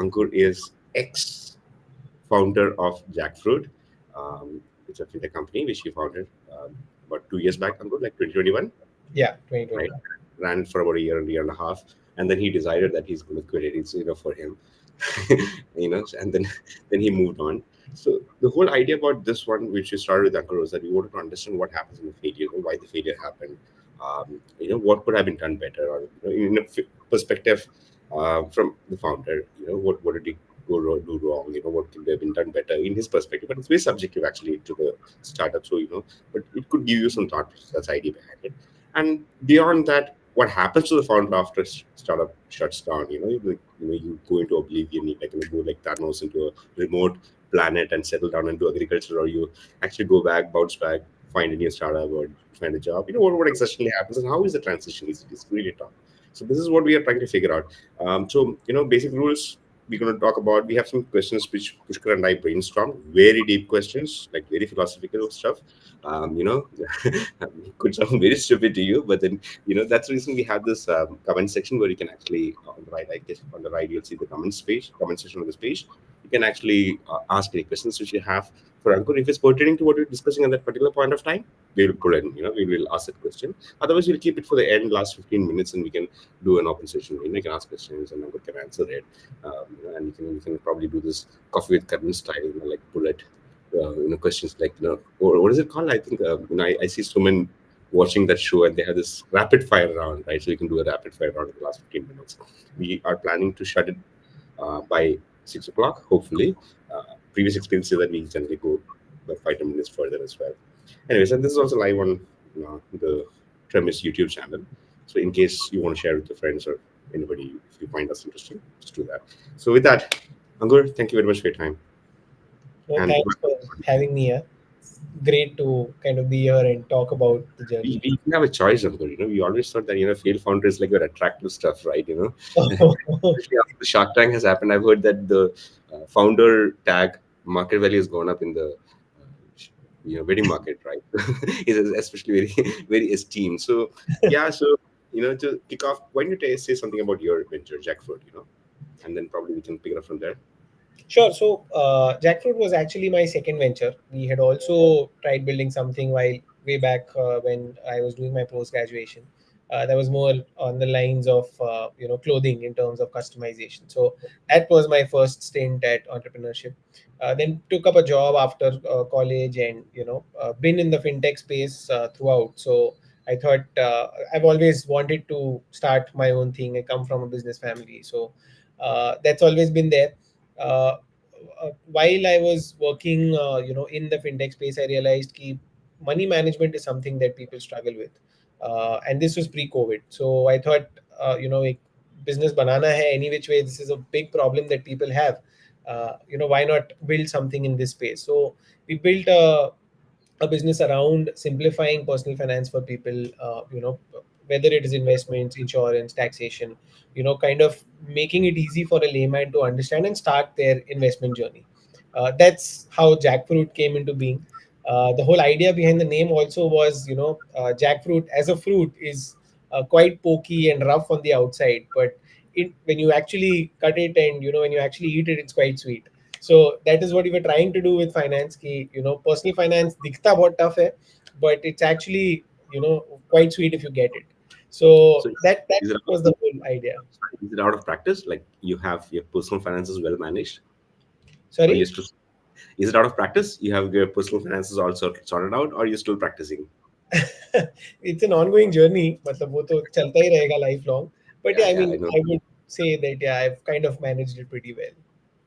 Ankur is ex-founder of Jackfruit. It's a fintech company which he founded about 2 years back, Ankur, like 2021, Yeah, right? 2021. Ran for about a year and a half, and then he decided that he's going to quit it. It's for him, and then he moved on. So the whole idea about this one, which we started with Ankur, was that we wanted to understand what happens in the failure, why the failure happened, what could have been done better, or in a perspective from the founder, what did he do wrong, what could have been done better in his perspective. But it's very subjective actually to the startup, so but it could give you some thought. That's the idea behind it. And beyond that, what happens to the founder after startup shuts down? You go into oblivion, you go like Thanos into a remote planet and settle down and do agriculture, or you actually go back, bounce back, find a new startup or find a job. What exactly happens and how is the transition? Is really tough. So this is what we are trying to figure out. Basic rules we're going to talk about. We have some questions which Pushkar and I brainstormed. Very deep questions, like very philosophical stuff. You know, could sound very stupid to you, but then that's the reason we have this comment section where you can actually on the right, I guess on the right you'll see the comment section of this page. You can actually ask any questions which you have for Ankur. If it's pertaining to what we're discussing at that particular point of time, we'll put in, we will ask that question. Otherwise, we'll keep it for the end, last 15 minutes, and we can do an open session. You can ask questions and Ankur can answer it. And you can probably do this coffee with Karan style, like bullet, questions like, or what is it called? I think, I see so many watching that show and they have this rapid fire round, right? So you can do a rapid fire round in the last 15 minutes. We are planning to shut it by 6 o'clock, hopefully. Previous experience is that we generally go by 5 10 minutes further as well. Anyways, and this is also live on the Premise YouTube channel. So in case you want to share with your friends or anybody, if you find us interesting, just do that. So with that, Ankur, thank you very much for your time. Well, And thanks for having me here. It's great to kind of be here and talk about the we journey. didn't have a choice, Ankur. We always thought that failed founder is like your attractive stuff, right? Especially after the Shark Tank has happened, I've heard that the founder tag market value has gone up in the wedding market, right? It is especially very very esteemed. So yeah, so to kick off, why don't you say something about your venture, Jackfruit, and then probably we can pick it up from there. Sure. So, Jackfruit was actually my second venture. We had also tried building something while way back when I was doing my post graduation. That was more on the lines of clothing in terms of customization. So that was my first stint at entrepreneurship. Then took up a job after college, and been in the fintech space throughout. So I thought I've always wanted to start my own thing. I come from a business family, so that's always been there. uh, while I was working, in the fintech space, I realized that money management is something that people struggle with, and this was pre-COVID. So I thought, एक business banana hai any which way. This is a big problem that people have. Why not build something in this space? So we built a business around simplifying personal finance for people, whether it is investments, insurance, taxation, kind of making it easy for a layman to understand and start their investment journey. That's how Jackfruit came into being. The whole idea behind the name also was, jackfruit as a fruit is quite pokey and rough on the outside, but when you actually cut it and when you actually eat it, it's quite sweet. So that is what we were trying to do with finance. Ki, personal finance dikhta bahut tough hai, but it's actually quite sweet if you get it. So So that is it was the whole idea. out of practice? Like you have your personal finances well managed, or you Sorry. still is it out of practice? You have your personal finances also sorted out, or you're still practicing? It's an ongoing journey. मतलब वो तो चलता ही रहेगा lifelong. But Yeah, yeah, I yeah, mean, I know. I would say that yeah, I've kind of managed it pretty well.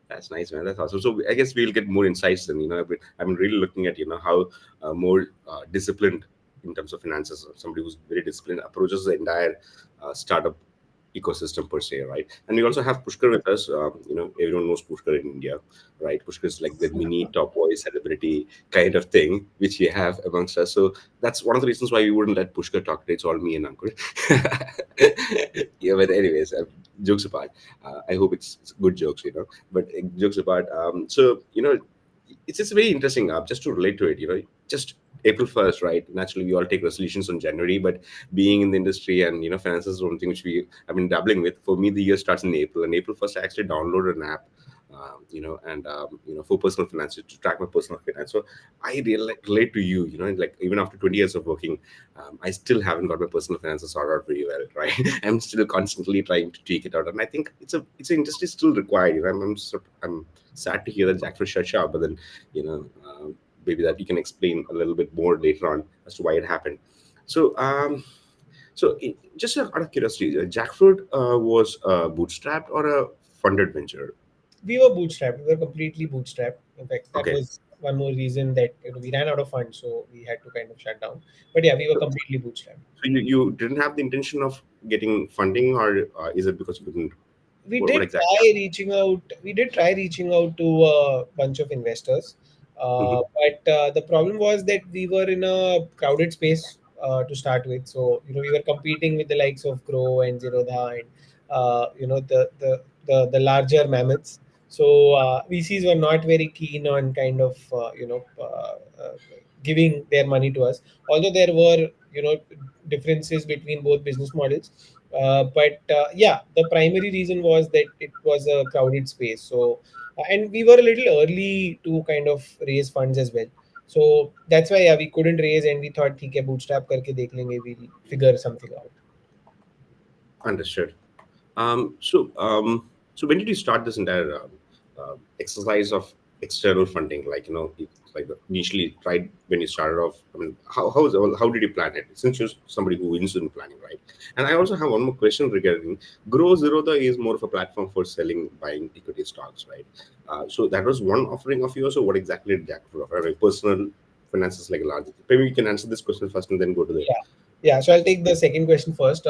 That's nice, man. That's awesome. So I guess we'll get more insights. And I've been really looking at how more disciplined in terms of finances. Somebody who's very disciplined approaches the entire startup ecosystem per se, right? And we also have Pushkar with us. Everyone knows Pushkar in India, right? Pushkar is like the mini top boy celebrity kind of thing, which we have amongst us. So that's one of the reasons why we wouldn't let Pushkar talk today. It's all me and Ankur. Yeah, but anyways, jokes apart. I hope it's good jokes, But jokes apart. So it's just very interesting. Just to relate to it, just April 1st, right? Naturally, we all take resolutions on January, but being in the industry and finances is one thing which we have been dabbling with. For me, the year starts in April, and April 1st, I actually downloaded an app, and for personal finance to track my personal finance. So I really relate to you, like even after 20 years of working, I still haven't got my personal finances sorted out very well, right? I'm still constantly trying to tweak it out, and I think it's an industry still required. I'm sad to hear that Jackfruit shut shop, but then you know. Maybe that you can explain a little bit more later on as to why it happened. So, just out of curiosity, Jackfruit was bootstrapped or a funded venture? We were bootstrapped. We were completely bootstrapped. In fact, that Okay, was one more reason that we ran out of funds, so we had to kind of shut down. But yeah, we were so, completely bootstrapped. so you didn't have the intention of getting funding, or is it because you couldn't? we What did exactly try happened? reaching out we did try reaching out to a bunch of investors, Hmm. but the problem was that we were in a crowded space to start with. So we were competing with the likes of Grow and Zerodha and the larger mammoths. So VCs were not very keen on kind of giving their money to us, although there were differences between both business models. But yeah, the primary reason was that it was a crowded space. So, and we were a little early to kind of raise funds as well. So that's why, yeah, we couldn't raise, and we thought, ठीक है, bootstrap करके देख लेंगे, we'll figure something out. Understood. So when did you start this entire exercise of external funding? Like, it's like initially tried when you started off. I mean, how did you plan it? Since you're somebody who wins in planning, right? And I also have one more question regarding Grow Zerodha is more of a platform for selling, buying equity stocks, right? So that was one offering of yours. So what exactly did Jackfruit offer? I mean, personal finances like a large. Maybe you can answer this question first and then go to the. Yeah, yeah. So I'll take the second question first.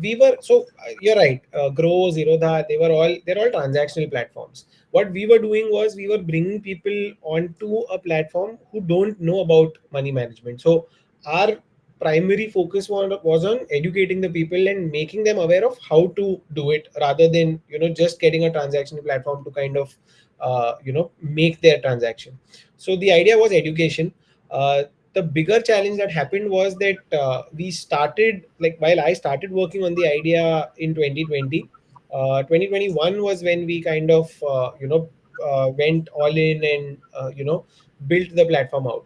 We were so You're right. Grow, Zerodha, they're all transactional platforms. What we were doing was we were bringing people onto a platform who don't know about money management. So our primary focus was on educating the people and making them aware of how to do it, rather than just getting a transactional platform to kind of make their transaction. So the idea was education. The bigger challenge that happened was that we started, like, while I started working on the idea in 2020. 2021 was when we kind of went all in and built the platform out.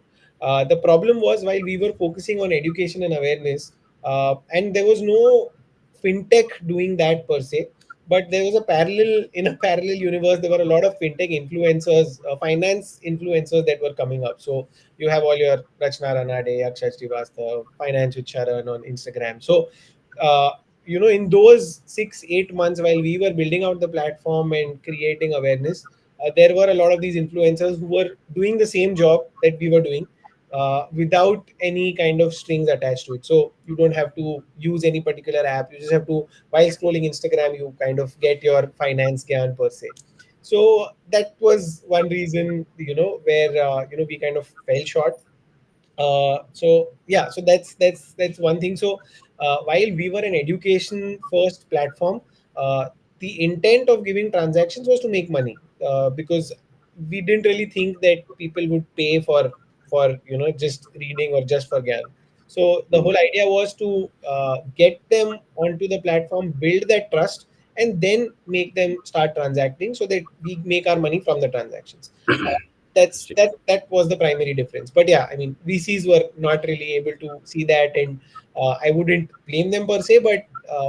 The problem was, while we were focusing on education and awareness, and there was no fintech doing that per se, but there was a parallel in a parallel universe. There were a lot of fintech influencers, finance influencers that were coming up. So you have all your Rachna Ranade, Akshay Srivastav, Finance with Sharan on Instagram. So, in those 6-8 months while we were building out the platform and creating awareness, there were a lot of these influencers who were doing the same job that we were doing, without any kind of strings attached to it. So you don't have to use any particular app. You just have to, while scrolling Instagram, you kind of get your finance gyan per se. So that was one reason, where we kind of fell short. So yeah, so that's one thing. So while we were an education first platform, the intent of giving transactions was to make money, because we didn't really think that people would pay for just reading or just for gyan. So the Mhm. whole idea was to get them onto the platform, build that trust, and then make them start transacting so that we make our money from the transactions. That was the primary difference. But yeah, I mean, VCs were not really able to see that, and I wouldn't blame them per se. But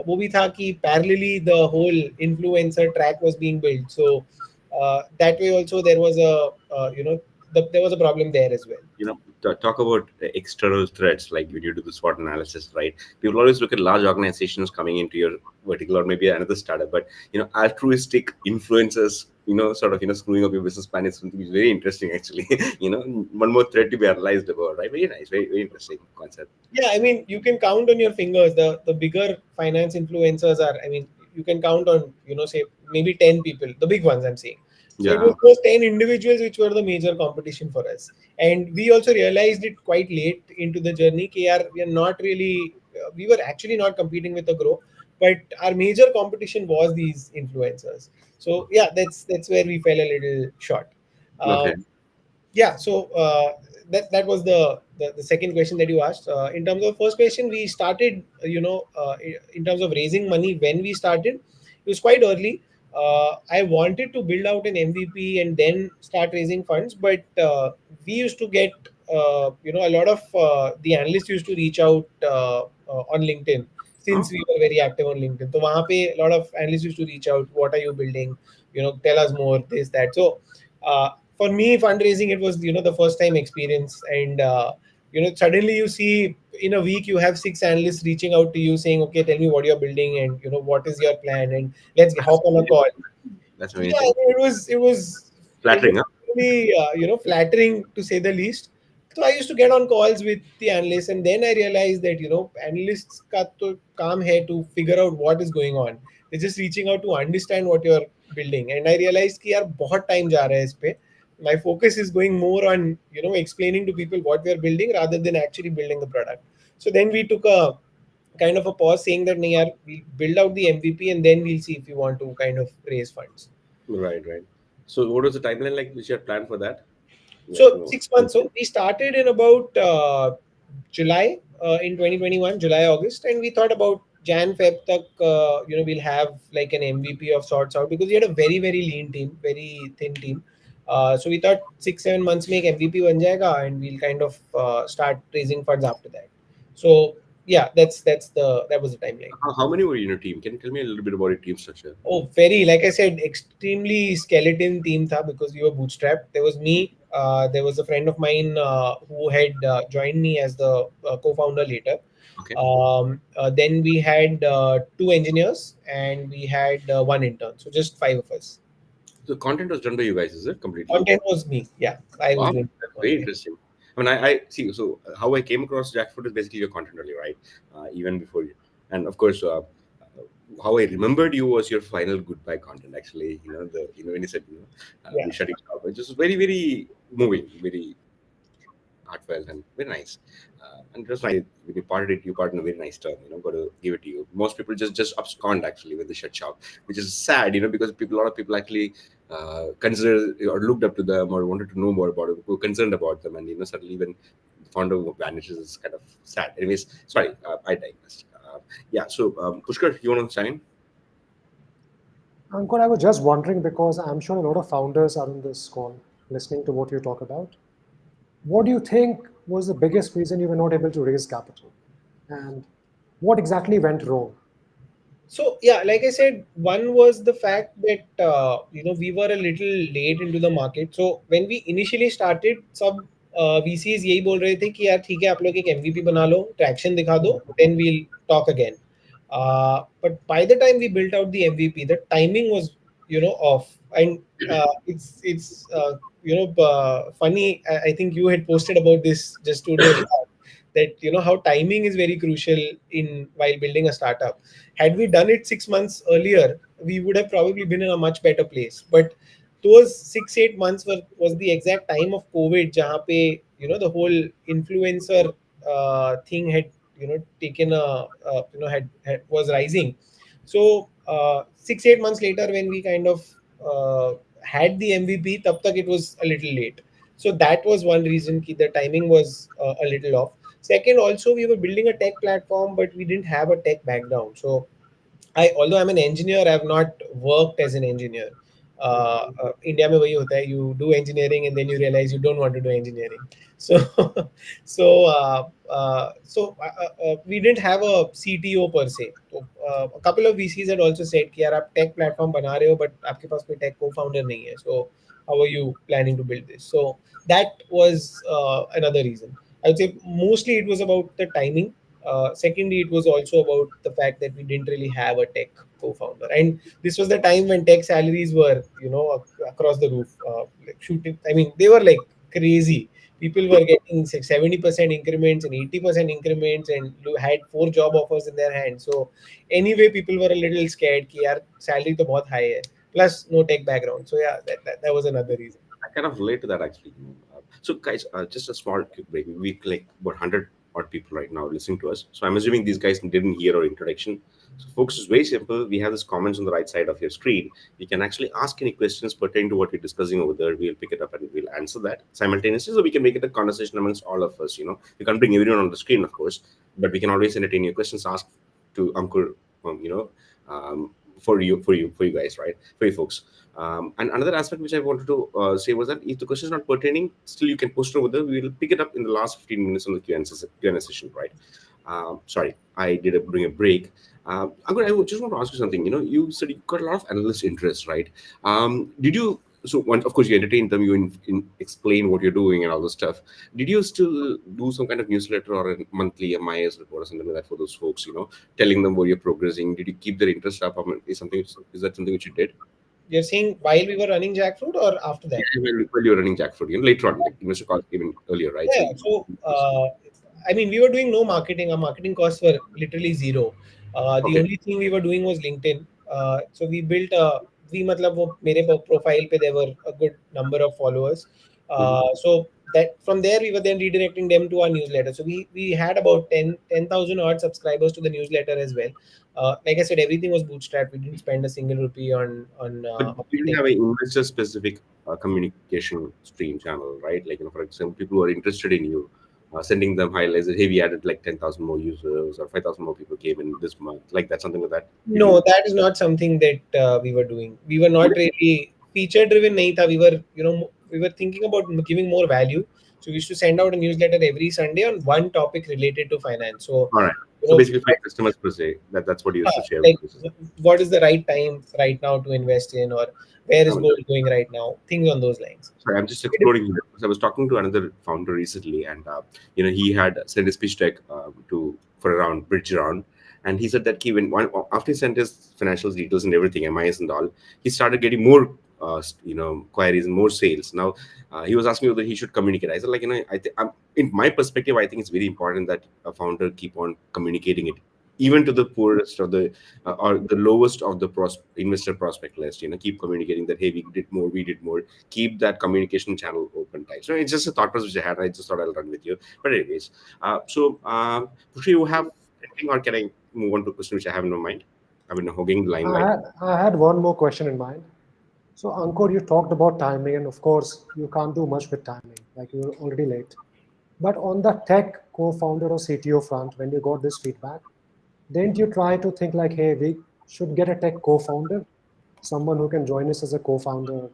वो भी था कि parallelly the whole influencer track was being built. So that way also there was there was a problem there as well. Talk about external threats, like when you do the SWOT analysis, right? People always look at large organizations coming into your vertical or maybe another startup, but altruistic influencers, sort of screwing up your business plan is something which is very interesting actually. One more threat to be analyzed about, right? Very nice, very, very interesting concept. Yeah, I mean, you can count on your fingers. The bigger finance influencers are, I mean, you can count on, say maybe 10 people, the big ones I'm saying. So it Yeah. was those 10 individuals which were the major competition for us. And we also realized it quite late into the journey. We are not really, we were actually not competing with the Grow, but our major competition was these influencers. So yeah, that's where we fell a little short. Um, Okay. Yeah, so that was the second question that you asked. In terms of first question, we started, in terms of raising money, when we started, it was quite early. I wanted to build out an MVP and then start raising funds, but we used to get, a lot of the analysts used to reach out on LinkedIn, since Oh, we were very active on LinkedIn. So वहाँ पे a lot of analysts used to reach out. What are you building? Tell us more. This that. So uh, for me, fundraising, it was, the first time experience. And suddenly you see, in a week you have six analysts reaching out to you saying, okay, tell me what you're building, and what is your plan, and let's hop that's on a amazing. call. That's Yeah, I amazing. mean, it was Flattering, huh? really, flattering, to say the least. So I used to get on calls with the analysts, and then I realized that analysts का तो काम है to figure out what is going on. They're just reaching out to understand what you're building, and I realized कि यार बहुत time जा रहा है इस पे. My focus is going more on explaining to people what we are building rather than actually building the product. So then we took a kind of a pause, saying that nahi yaar, we'll build out the MVP and then we'll see if we want to kind of raise funds. Right, right. So, what was the timeline like which you had planned for that? Like, So you know, 6 months. So we started in about July, in 2021, July, August, and we thought about Jan, Feb tak, we'll have like an MVP of sorts out, because we had a very, very lean team, very thin team. So we thought 6, 7 months make MVP ban jayega, and we'll kind of start raising funds after that. So yeah, that was the timeline. how many were you in your team? Can you tell me a little bit about your team structure? Oh, very, like I said, extremely skeleton team tha, because we were bootstrapped. There was me. There was a friend of mine who had joined me as the co-founder later. Okay. Then we had two engineers, and we had one intern. So just five of us. The content was done by you guys, is it completely? Content was me. Yeah, I was Wow, doing that's very content. interesting. I mean, I see. So, how I came across Jackfruit is basically your content only, right? Even before you, and of course, how I remembered you was your final goodbye content. Actually, when you said, Yeah. we shut it off, it was very, very moving, very heartfelt and very nice. And just nice when you parted it, you parted in a very nice term. Got to give it to you. Most people just abscond actually when they shut shop, which is sad. Because a lot of people actually consider or looked up to them or wanted to know more about them, were concerned about them, and suddenly when the founder vanishes, it's kind of sad. Anyways, sorry, I digressed. Yeah. So, Pushkar, you want to sign? Ankur, I was just wondering because I'm sure a lot of founders are on this call listening to what you talk about. What do you think was the biggest reason you were not able to raise capital? And what exactly went wrong? So yeah, like I said, one was the fact that we were a little late into the market. So when we initially started, सब VCs यही बोल रहे थे कि यार ठीक है, आप लोग एक MVP बना लो, traction दिखा दो, then we'll talk again. But by the time we built out the MVP, the timing was off, and it's funny. I think you had posted about this just 2 days back, that how timing is very crucial in while building a startup. Had we done it 6 months earlier, we would have probably been in a much better place. But those 6, 8 months was the exact time of COVID, jahan pe, the whole influencer thing had taken had was rising. So 6, 8 months later, when we kind of had the MVP, tab tak it was a little late. So that was one reason ki the timing was a little off. Second, also we were building a tech platform, but we didn't have a tech background. So although I'm an engineer, I've not worked as an engineer. India में वही होता है, you do engineering and then you realize you don't want to do engineering. So we didn't have a CTO per se. So, a couple of VCs had also said कि यार आप tech platform बना रहे हो, but आपके पास कोई tech co-founder नहीं है. So how are you planning to build this? So that was another reason. I would say mostly it was about the timing. Secondly, it was also about the fact that we didn't really have a tech co-founder, and this was the time when tech salaries were, across the roof, like shooting. I mean, they were like crazy. People were getting 70% increments and 80% increments, and had four job offers in their hand. So anyway, people were a little scared कि यार salary तो बहुत high है, plus no tech background. So yeah, that was another reason. I kind of relate to that actually. So, guys, just a small quick break. We like about 100 odd people right now listening to us. So I'm assuming these guys didn't hear our introduction. So, folks, it's very simple. We have this comments on the right side of your screen. You can actually ask any questions pertaining to what we're discussing over there. We'll pick it up and we'll answer that simultaneously, so we can make it a conversation amongst all of us. We can't bring everyone on the screen, of course, but we can always entertain your questions. Ask to Ankur, for you guys, right? For you folks. And another aspect which I wanted to say was that if the question is not pertaining, still you can post it over there. We will pick it up in the last 15 minutes on the Q&A session, right? Sorry, I did bring a break. Ankur, I just want to ask you something. You said you got a lot of analyst interest, right? Did you? So, once, of course, you entertain them, you explain what you're doing and all this stuff. Did you still do some kind of newsletter or a monthly MIS report or something like that for those folks? Telling them where you're progressing. Did you keep their interest up? I mean, is that something which you did? You're saying while we were running Jackfruit or after that? Yeah, while you're running Jackfruit, later on, like investor call even earlier, right? Yeah. So, I mean, we were doing no marketing. Our marketing costs were literally zero. The Okay. only thing we were doing was LinkedIn. So we built we मतलब वो मेरे profile पे there were a good number of followers. Mhm. So that from there we were then redirecting them to our newsletter. So we had about 10,000 odd subscribers to the newsletter as well. Like I said, everything was bootstrapped. We didn't spend a single rupee on But you marketing. have an investor specific communication stream channel, right? Like, for example, people who are interested in you, sending them highlights that, hey, we added like 10,000 more users or 5,000 more people came in this month, like that, something like that. Did No, you? that is not something that we were doing. We were not What? really feature driven. nahi tha. We were, we were thinking about giving more value. So we used to send out a newsletter every Sunday on one topic related to finance. So, All right. you So know, basically, for your customers per se, that's what you used to share with like us. what is the right time right now to invest in, or where I is mean, gold going right now? Things on those lines. sorry, I'm just exploring here because I was talking to another founder recently, and he had sent his pitch deck to for around bridge round, and he said that after he sent his financial details and everything, MIS and all, he started getting more queries and more sales. Now he was asking whether he should communicate. I said, like, in my perspective, I think it's very important that a founder keep on communicating it, even to the poorest or the lowest of the investor prospect list. Keep communicating that, hey, we did more. Keep that communication channel open tight. So it's just a thought process which I had. I just thought I'll run with you. But anyways, Pushpa, you have anything, or can I move on to a question which I have in my mind? I've been hogging the limelight. I had one more question in mind. So, Ankur, you talked about timing, and of course, you can't do much with timing, like you're already late. But on the tech co-founder or CTO front, when you got this feedback, didn't you try to think like, hey, we should get a tech co-founder, someone who can join us as a co-founder,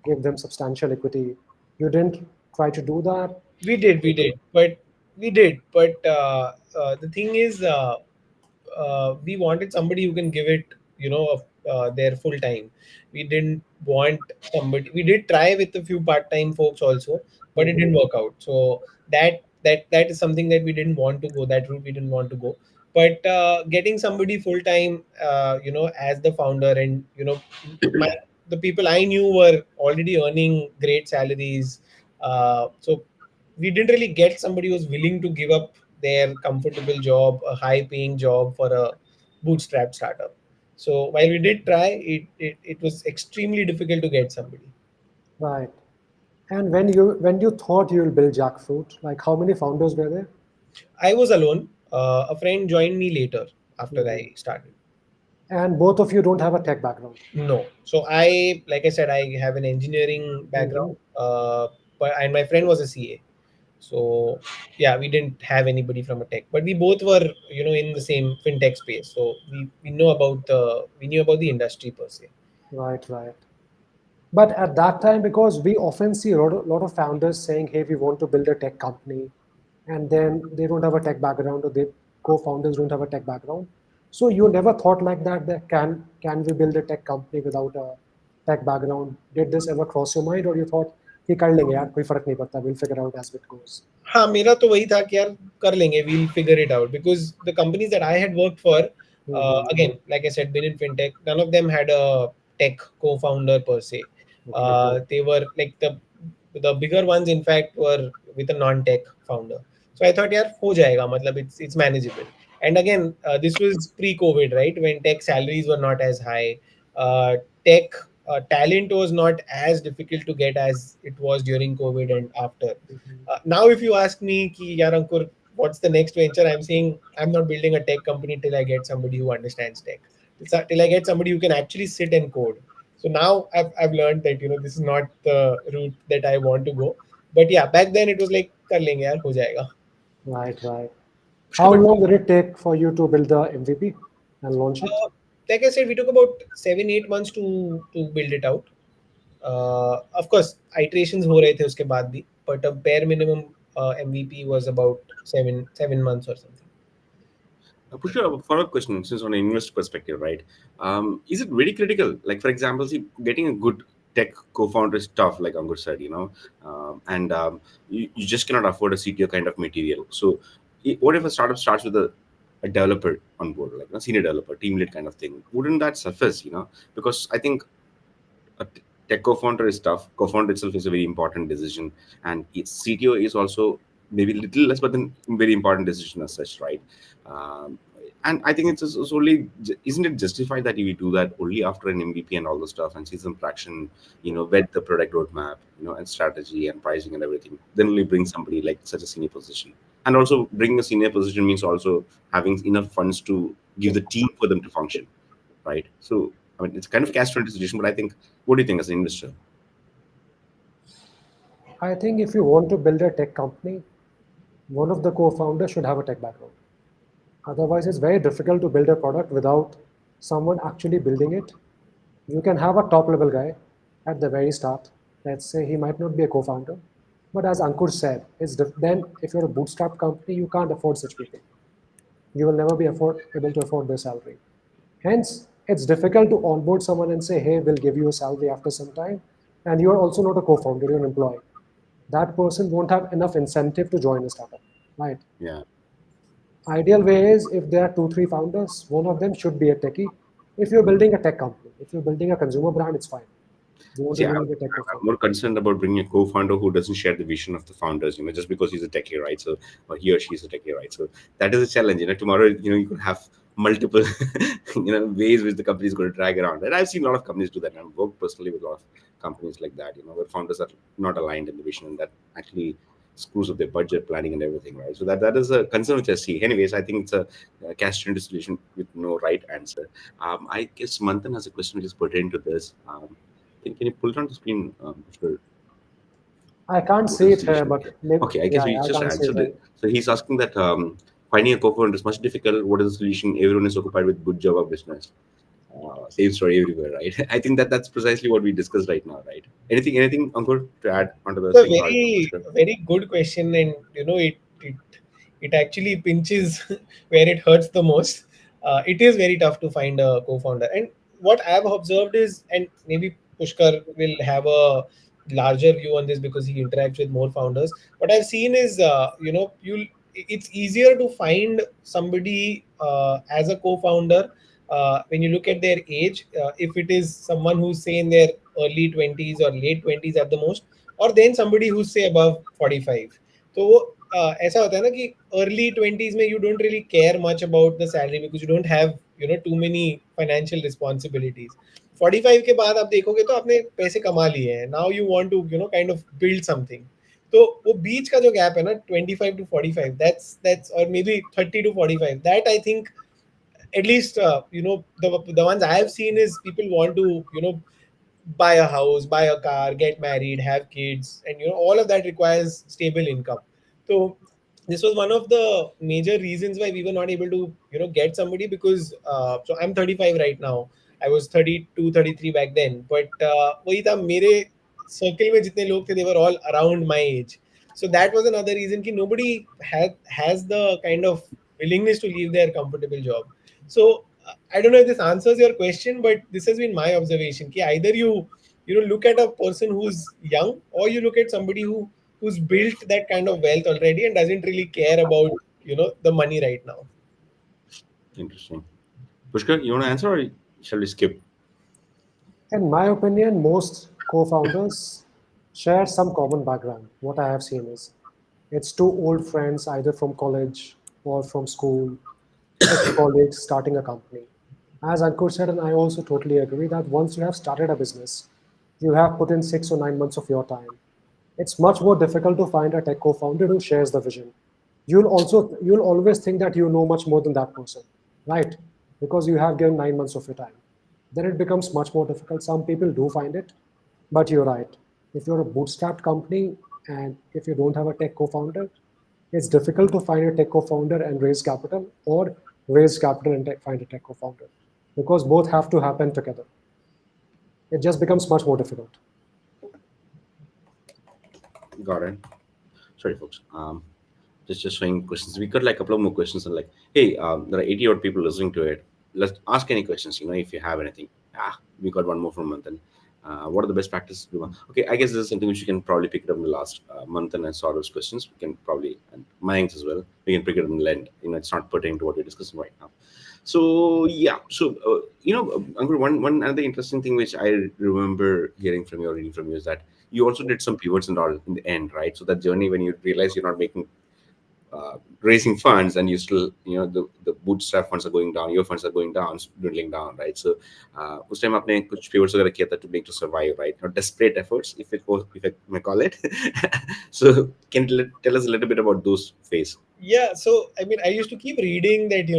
give them substantial equity? You didn't try to do that? We did, but the thing is, we wanted somebody who can give it, their full time. We didn't want somebody. We did try with a few part-time folks also, but it didn't Mhm. work out. So that is something that we didn't want to go. That route we didn't want to go. But getting somebody full time, as the founder, and my the people I knew were already earning great salaries. So we didn't really get somebody who was willing to give up their comfortable job, a high paying job, for a bootstrap startup. So while we did try, it was extremely difficult to get somebody. Right. And when you thought you will build Jackfruit, like how many founders were there? I was alone. A friend joined me later after Mhm. I started. And both of you don't have a tech background. No. So like I said, I have an engineering Mhm. background, and my friend was a CA. So yeah, we didn't have anybody from a tech, but we both were, in the same fintech space. So we knew about the industry per se. Right, right. But at that time, because we often see a lot of founders saying, hey, we want to build a tech company, and then they don't have a tech background, or they co-founders don't have a tech background. So you never thought like that can we build a tech company without a tech background? Did this ever cross your mind, or you thought कि कर लेंगे यार कोई फर्क नहीं पड़ता, we'll figure out as it goes? हाँ, मेरा तो वही था कि यार कर लेंगे, we'll figure it out, because the companies that I had worked for, Mm-hmm. again, like I said, been in fintech, none of them had a tech co-founder per se. Okay. They were like the bigger ones, in fact, were with a non-tech founder. So I thought, यार हो जाएगा, मतलब it's manageable. And again, this was pre-COVID, right? When tech salaries were not as high. Tech talent was not as difficult to get as it was during COVID and after. Mhm. Now, if you ask me, ki, yaar, Ankur, what's the next venture, I'm saying I'm not building a tech company till I get somebody who understands tech. Till I get somebody who can actually sit and code. So now I've learned that this is not the route that I want to go. But yeah, back then it was like kar lenge yaar, ho jayega. Right, right. Pushkar, How but long did it take for you to build the MVP and launch it? Like I said, we took about 7-8 months to build it out. Of course, iterations हो रहे थे उसके बाद भी, but a bare minimum MVP was about seven months or something. Pushkar, a follow-up question, since on an investor perspective, right? Is it very critical? Like, for example, see, getting a good tech co-founder is tough, like Ankur said, and you just cannot afford a CTO kind of material. So, what if a startup starts with a developer on board, like a senior developer, team lead kind of thing? Wouldn't that suffice, Because I think a tech co-founder is tough. Co-founder itself is a very important decision, and CTO is also maybe little less, but then very important decision as such, right? Um, and I think it's only, isn't it justified that you do that only after an MVP and all the stuff and see some traction, vet the product roadmap, and strategy and pricing and everything. Then only bring somebody like such a senior position. And also bringing a senior position means also having enough funds to give the team for them to function, right? So I mean, it's kind of catch 20 situation, but I think, what do you think as an investor? I think if you want to build a tech company, one of the co-founders should have a tech background. Otherwise, it's very difficult to build a product without someone actually building it. You can have a top level guy at the very start. Let's say he might not be a co-founder, but as Ankur said, then if you're a bootstrap company, you can't afford such people. You will never be able to afford their salary. Hence, it's difficult to onboard someone and say, hey, we'll give you a salary after some time. And you're also not a co-founder, you're an employee. That person won't have enough incentive to join a startup, right? Yeah. Ideal way is if there are two, three founders, one of them should be a techie. If you're building a tech company, if you're building a consumer brand, it's fine. You won't See, really need a tech I'm co-founder. more concerned about bringing a co-founder who doesn't share the vision of the founders, just because he's a techie, right? So, or he or she is a techie, right? So that is a challenge. Tomorrow, you could have multiple, ways which the company is going to drag around. And I've seen a lot of companies do that. I've worked personally with a lot of companies like that, where founders are not aligned in the vision, and that actually screws up their budget planning and everything, right? So that is a concern which I see. Anyways, I think it's a cash-in solution with no right answer. I guess Manthan has a question which is pertaining to this. Can you pull it on the screen? I can't What is see the it here, solution? but Okay, maybe, okay. I guess yeah, we I just can't see it answered here. it. So he's asking that finding a co-founder is much difficult. What is the solution? Everyone is occupied with good Java business. Same story everywhere, right? I think that's precisely what we discussed right now, right? Anything, Ankur, to add onto the So thing? Or very Pushkar? very good question, and it actually pinches where it hurts the most. It is very tough to find a co-founder, and what I've observed is, and maybe Pushkar will have a larger view on this because he interacts with more founders. What I've seen is, it's easier to find somebody as a co-founder when you look at their age. If it is someone who's say in their early 20s or late 20s at the most, और then somebody who's say above 45. तो वो ऐसा होता है ना कि early 20s में you don't really care much about the salary because you don't have too many financial responsibilities. 45 के बाद आप देखोगे तो आपने पैसे कमा लिए हैं. Now you want to kind of build something. तो वो बीच का जो गैप है ना 25 to 45, that's or maybe 30 to 45, that I think at least the ones I have seen is people want to buy a house, buy a car, get married, have kids, and all of that requires stable income. So this was one of the major reasons why we were not able to get somebody because so I'm 35 right now. I was 32, 33 back then, but वही था मेरे circle में जितने लोग थे they were all around my age. So that was another reason कि nobody has the kind of willingness to leave their comfortable job. So I don't know if this answers your question, but this has been my observation. Ki either you look at a person who's young, or you look at somebody who's built that kind of wealth already and doesn't really care about the money right now. Interesting. Pushkar, you want to answer, or shall we skip? In my opinion, most co-founders share some common background. What I have seen is it's two old friends, either from college or from school, ex-colleagues starting a company. As Ankur said, and I also totally agree that once you have started a business, you have put in 6 or 9 months of your time. It's much more difficult to find a tech co-founder who shares the vision. you'll always think that you know much more than that person, right? Because you have given 9 months of your time. Then it becomes much more difficult. Some people do find it, but you're right. If you're a bootstrapped company and if you don't have a tech co-founder, it's difficult to find a tech co-founder and raise capital, or raise capital and find a tech co-founder, because both have to happen together. It just becomes much more difficult. Got it. Sorry, folks. Just showing questions. We got like a couple of more questions, and like, hey, there are 80 odd people listening to it. Let's ask any questions. If you have anything. We got one more from Manthan. What are the best practices to do? Okay, I guess this is something which you can probably pick it up in the last Manthan and Saurav's questions. We can probably, and Mayank's as well. We can pick it up in the end. It's not pertaining to what we're discussing right now. So yeah, so Ankur, one another interesting thing which I remember hearing from you, or reading from you, is that you also did some pivots and all in the end, right? So that journey when you realize you're not making raising funds, and you still, the bootstrap funds are going down, your funds are going down, dwindling down, right? So उस time आपने कुछ pivots वगैरह किया था to make to survive, right? Or desperate efforts, if I may call it. So can you tell us a little bit about those phase? Yeah, so I mean, I used to keep reading that,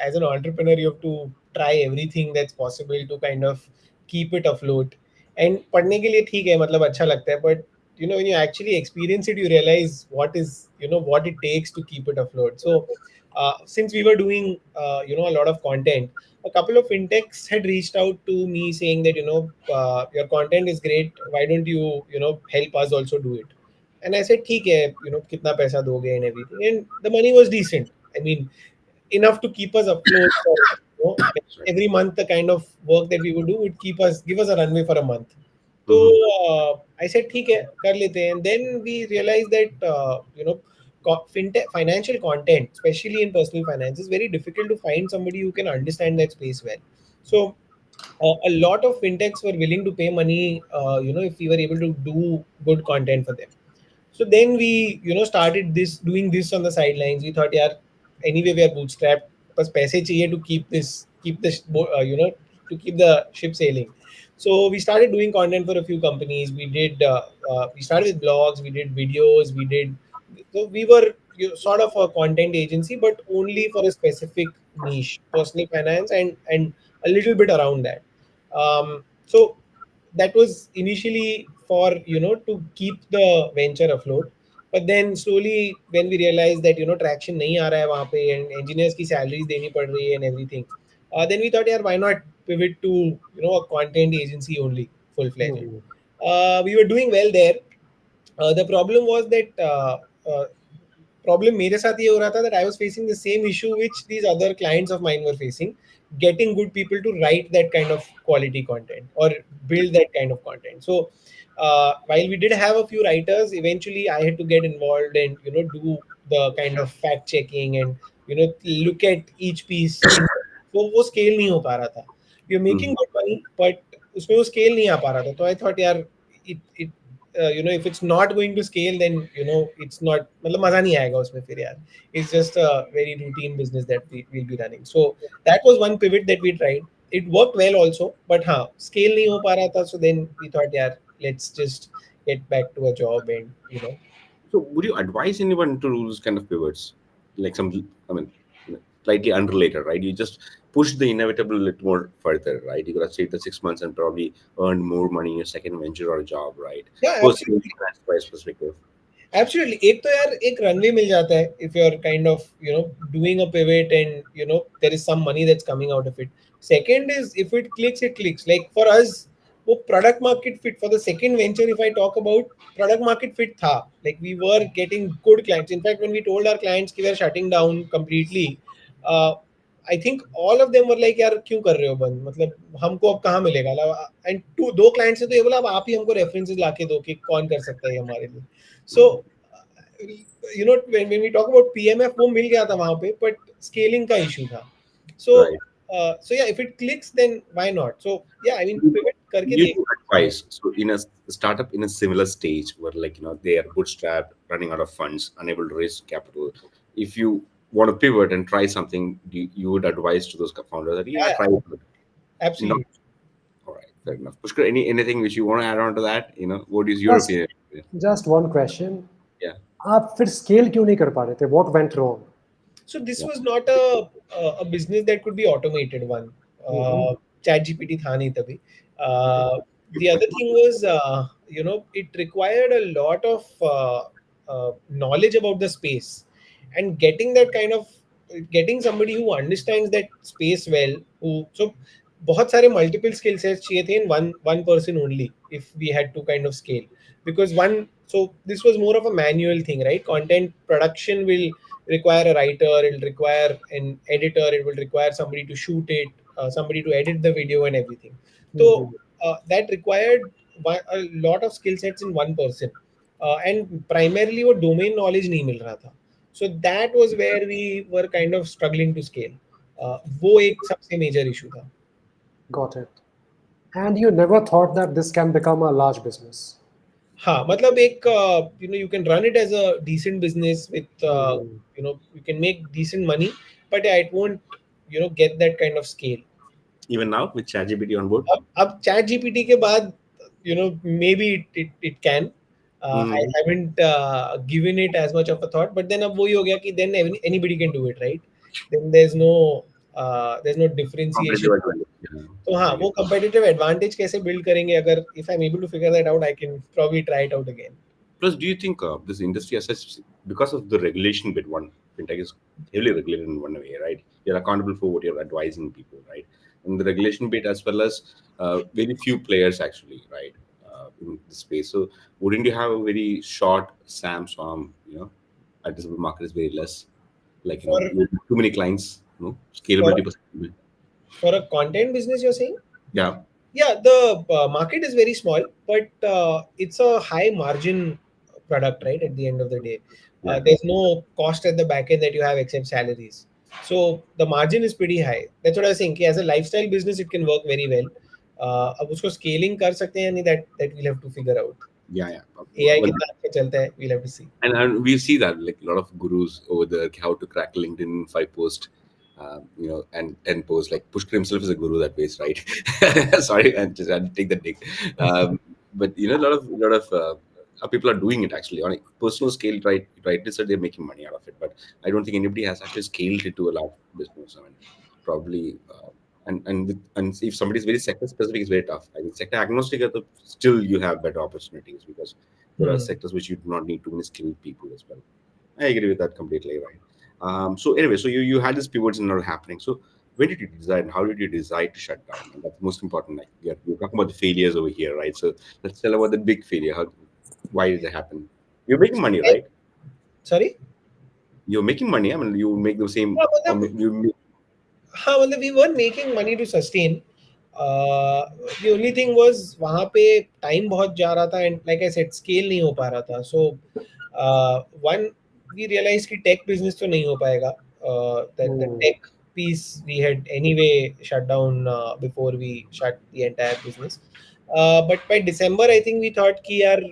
as an entrepreneur, you have to try everything that's possible to kind of keep it afloat. And पढ़ने के लिए ठीक है, मतलब अच्छा लगता है, but when you actually experience it, you realize what it takes to keep it afloat. So since we were doing a lot of content, a couple of fintechs had reached out to me saying that your content is great, why don't you help us also do it. And I said, ठीक है, कितना पैसा दोगे and everything. And the money was decent. I mean, enough to keep us afloat for, every month. The kind of work that we would do would give us a runway for a month. So I said, ठीक है, कर लेते हैं. And then we realized that, fintech financial content, especially in personal finance, is very difficult to find somebody who can understand that space well. So a lot of fintechs were willing to pay money, if we were able to do good content for them. So then we, started doing this on the sidelines. We thought, yeah, anyway we are bootstrapped. बस पैसे चाहिए to keep this, to keep the ship sailing. So we started doing content for a few companies. We started with blogs, we did videos, so we were, sort of a content agency, but only for a specific niche, personal finance, and a little bit around that. So that was initially for, to keep the venture afloat. But then slowly, when we realized that, traction nahi aa raha hai wahan pe, and engineers की salaries देनी पड़ रही है and everything, then we thought, yeah, why not pivot to, a content agency only, full fledged. Hmm. We were doing well there. The problem was that, uh, problem मेरे साथ ये हो रहा था that I was facing the same issue which these other clients of mine were facing, getting good people to write that kind of quality content or build that kind of content. So while we did have a few writers, eventually I had to get involved and, do the kind of fact checking and, look at each piece in. So वो scale नहीं हो पा रहा था. We were making good money, but उसमें वो scale नहीं आ पा रहा था. तो I thought, यार, it if it's not going to scale, then, it's not, मतलब मजा नहीं आएगा उसमें फिर यार. It's just a very routine business that we will be running. So that was one pivot that we tried. It worked well also, but हाँ, scale नहीं हो पा रहा था. So then we thought, यार, let's just get back to a job and, So, would you advise anyone to do this kind of pivots, like some, I mean, slightly unrelated, right? You just push the inevitable a little more further, right? You gotta stay the 6 months and probably earn more money in your second venture or job, right? yeah, Personally, absolutely. price perspective. Absolutely. एक तो यार एक runway मिल जाता है if you're kind of, doing a pivot and, there is some money that's coming out of it. Second is, if it clicks, it clicks. Like for us, वो product market fit for the second venture, if I talk about, product market fit था. Like we were getting good clients. In fact, when we told our clients कि we are shutting down completely, uh, I think all of them were like, यार क्यों कर रहे हो बंद, मतलब हमको अब कहाँ मिलेगा. एंड दो क्लाइंट्स ने तो ये बोला, अब आप ही हमको रेफरेंसेस लाके दो कि कौन कर सकता है ये हमारे लिए. So when we talk about PMF, वो मिल गया था वहां पे, but scaling का issue था. So Right. so yeah, if it clicks, then why not. So yeah, I mean, pivot करके You देख. do advise. So, in a startup in a similar stage where, like, they are bootstrapped, running out of funds, unable to raise capital, if you want to pivot and try something, you would advise to those founders that, yeah, Yeah, try it. Not absolutely. all right, fair enough. Pushkar, anything which you want to add on to that? What is your Just, opinion? just one question. Yeah. आप फिर scale क्यों नहीं कर पा रहे थे? What went wrong? So this Yeah. was not a business that could be automated. One, chat GPT tha nahi tabhi. uh, the other thing was, it required a lot of knowledge about the space, and getting somebody who understands that space well, who so बहुत सारे multiple skill sets चाहिए थे in one person only, if we had to kind of scale. Because this was more of a manual thing, right? Content production will require a writer, it'll require an editor, it will require somebody to shoot it, somebody to edit the video and everything. So that required a lot of skill sets in one person, and primarily वो domain knowledge नहीं मिल रहा था. So that was where we were kind of struggling to scale. वो एक सबसे major issue था. Got it. And you never thought that this can become a large business? हाँ, मतलब एक you can run it as a decent business with you can make decent money, but yeah, it won't get that kind of scale. Even now with ChatGPT on board. अब chat GPT के बाद maybe it can. I Mm. haven't given it as much of a thought, but then अब वही हो गया कि then anybody can do it, right? Then there's no differentiation. Competitive advantage. Yeah, तो हाँ, I वो get. competitive advantage कैसे build करेंगे? अगर if I'm able to figure that out, I can probably try it out again. Plus, do you think this industry as such, because of the regulation bit, one fintech is heavily regulated in one way, right? You're accountable for what you're advising people, right? And the regulation bit, as well as very few players actually, right, in the space. So, wouldn't you have a very short SAM SWAM, addressable market is very less, like For you have too many clients, for scalability perspective. for a content business, you're saying? Yeah, Yeah, the market is very small, but it's a high margin product, right? At the end of the day, yeah, there's no cost at the back end that you have except salaries. So the margin is pretty high. That's what I was saying. कि As a lifestyle business, it can work very well. अब उसको scaling कर सकते हैं या नहीं, that we'll have to figure out. yeah, yeah. AI Well, कितना आगे चलता है, we'll have to see. and we see that like a lot of gurus over there, how to crack LinkedIn in 5 posts, and 10 posts. Like Pushkar himself is a guru that ways, right? Sorry, I just had to take that dig. But a lot of people are doing it actually on a personal scale, right? Rightly said, they're making money out of it, but I don't think anybody has actually scaled it to a large business. I mean, probably. And if somebody is very sector specific, it's very tough. I think sector agnostic, still you have better opportunities because there are Hmm. sectors which you do not need too many skilled people as well. I agree with that completely, right? So anyway, so you had this pivots and all happening. So when did you decide? How did you decide to shut down? And that's most important. Like you're talking about the failures over here, right? So let's tell about the big failure. Why did it happen? You're making money, right? Sorry. You're making money. I mean, you make the same. हाँ, Or मतलब you make, हाँ, मतलब we weren't making money to sustain. The only thing was वहाँ पे time बहुत जा रहा था, and like I said, scale नहीं हो पा रहा था. So one, we realized कि tech business तो नहीं हो पाएगा. That the tech piece we had anyway shut down before we shut the entire business. But by December, I think we thought कि यार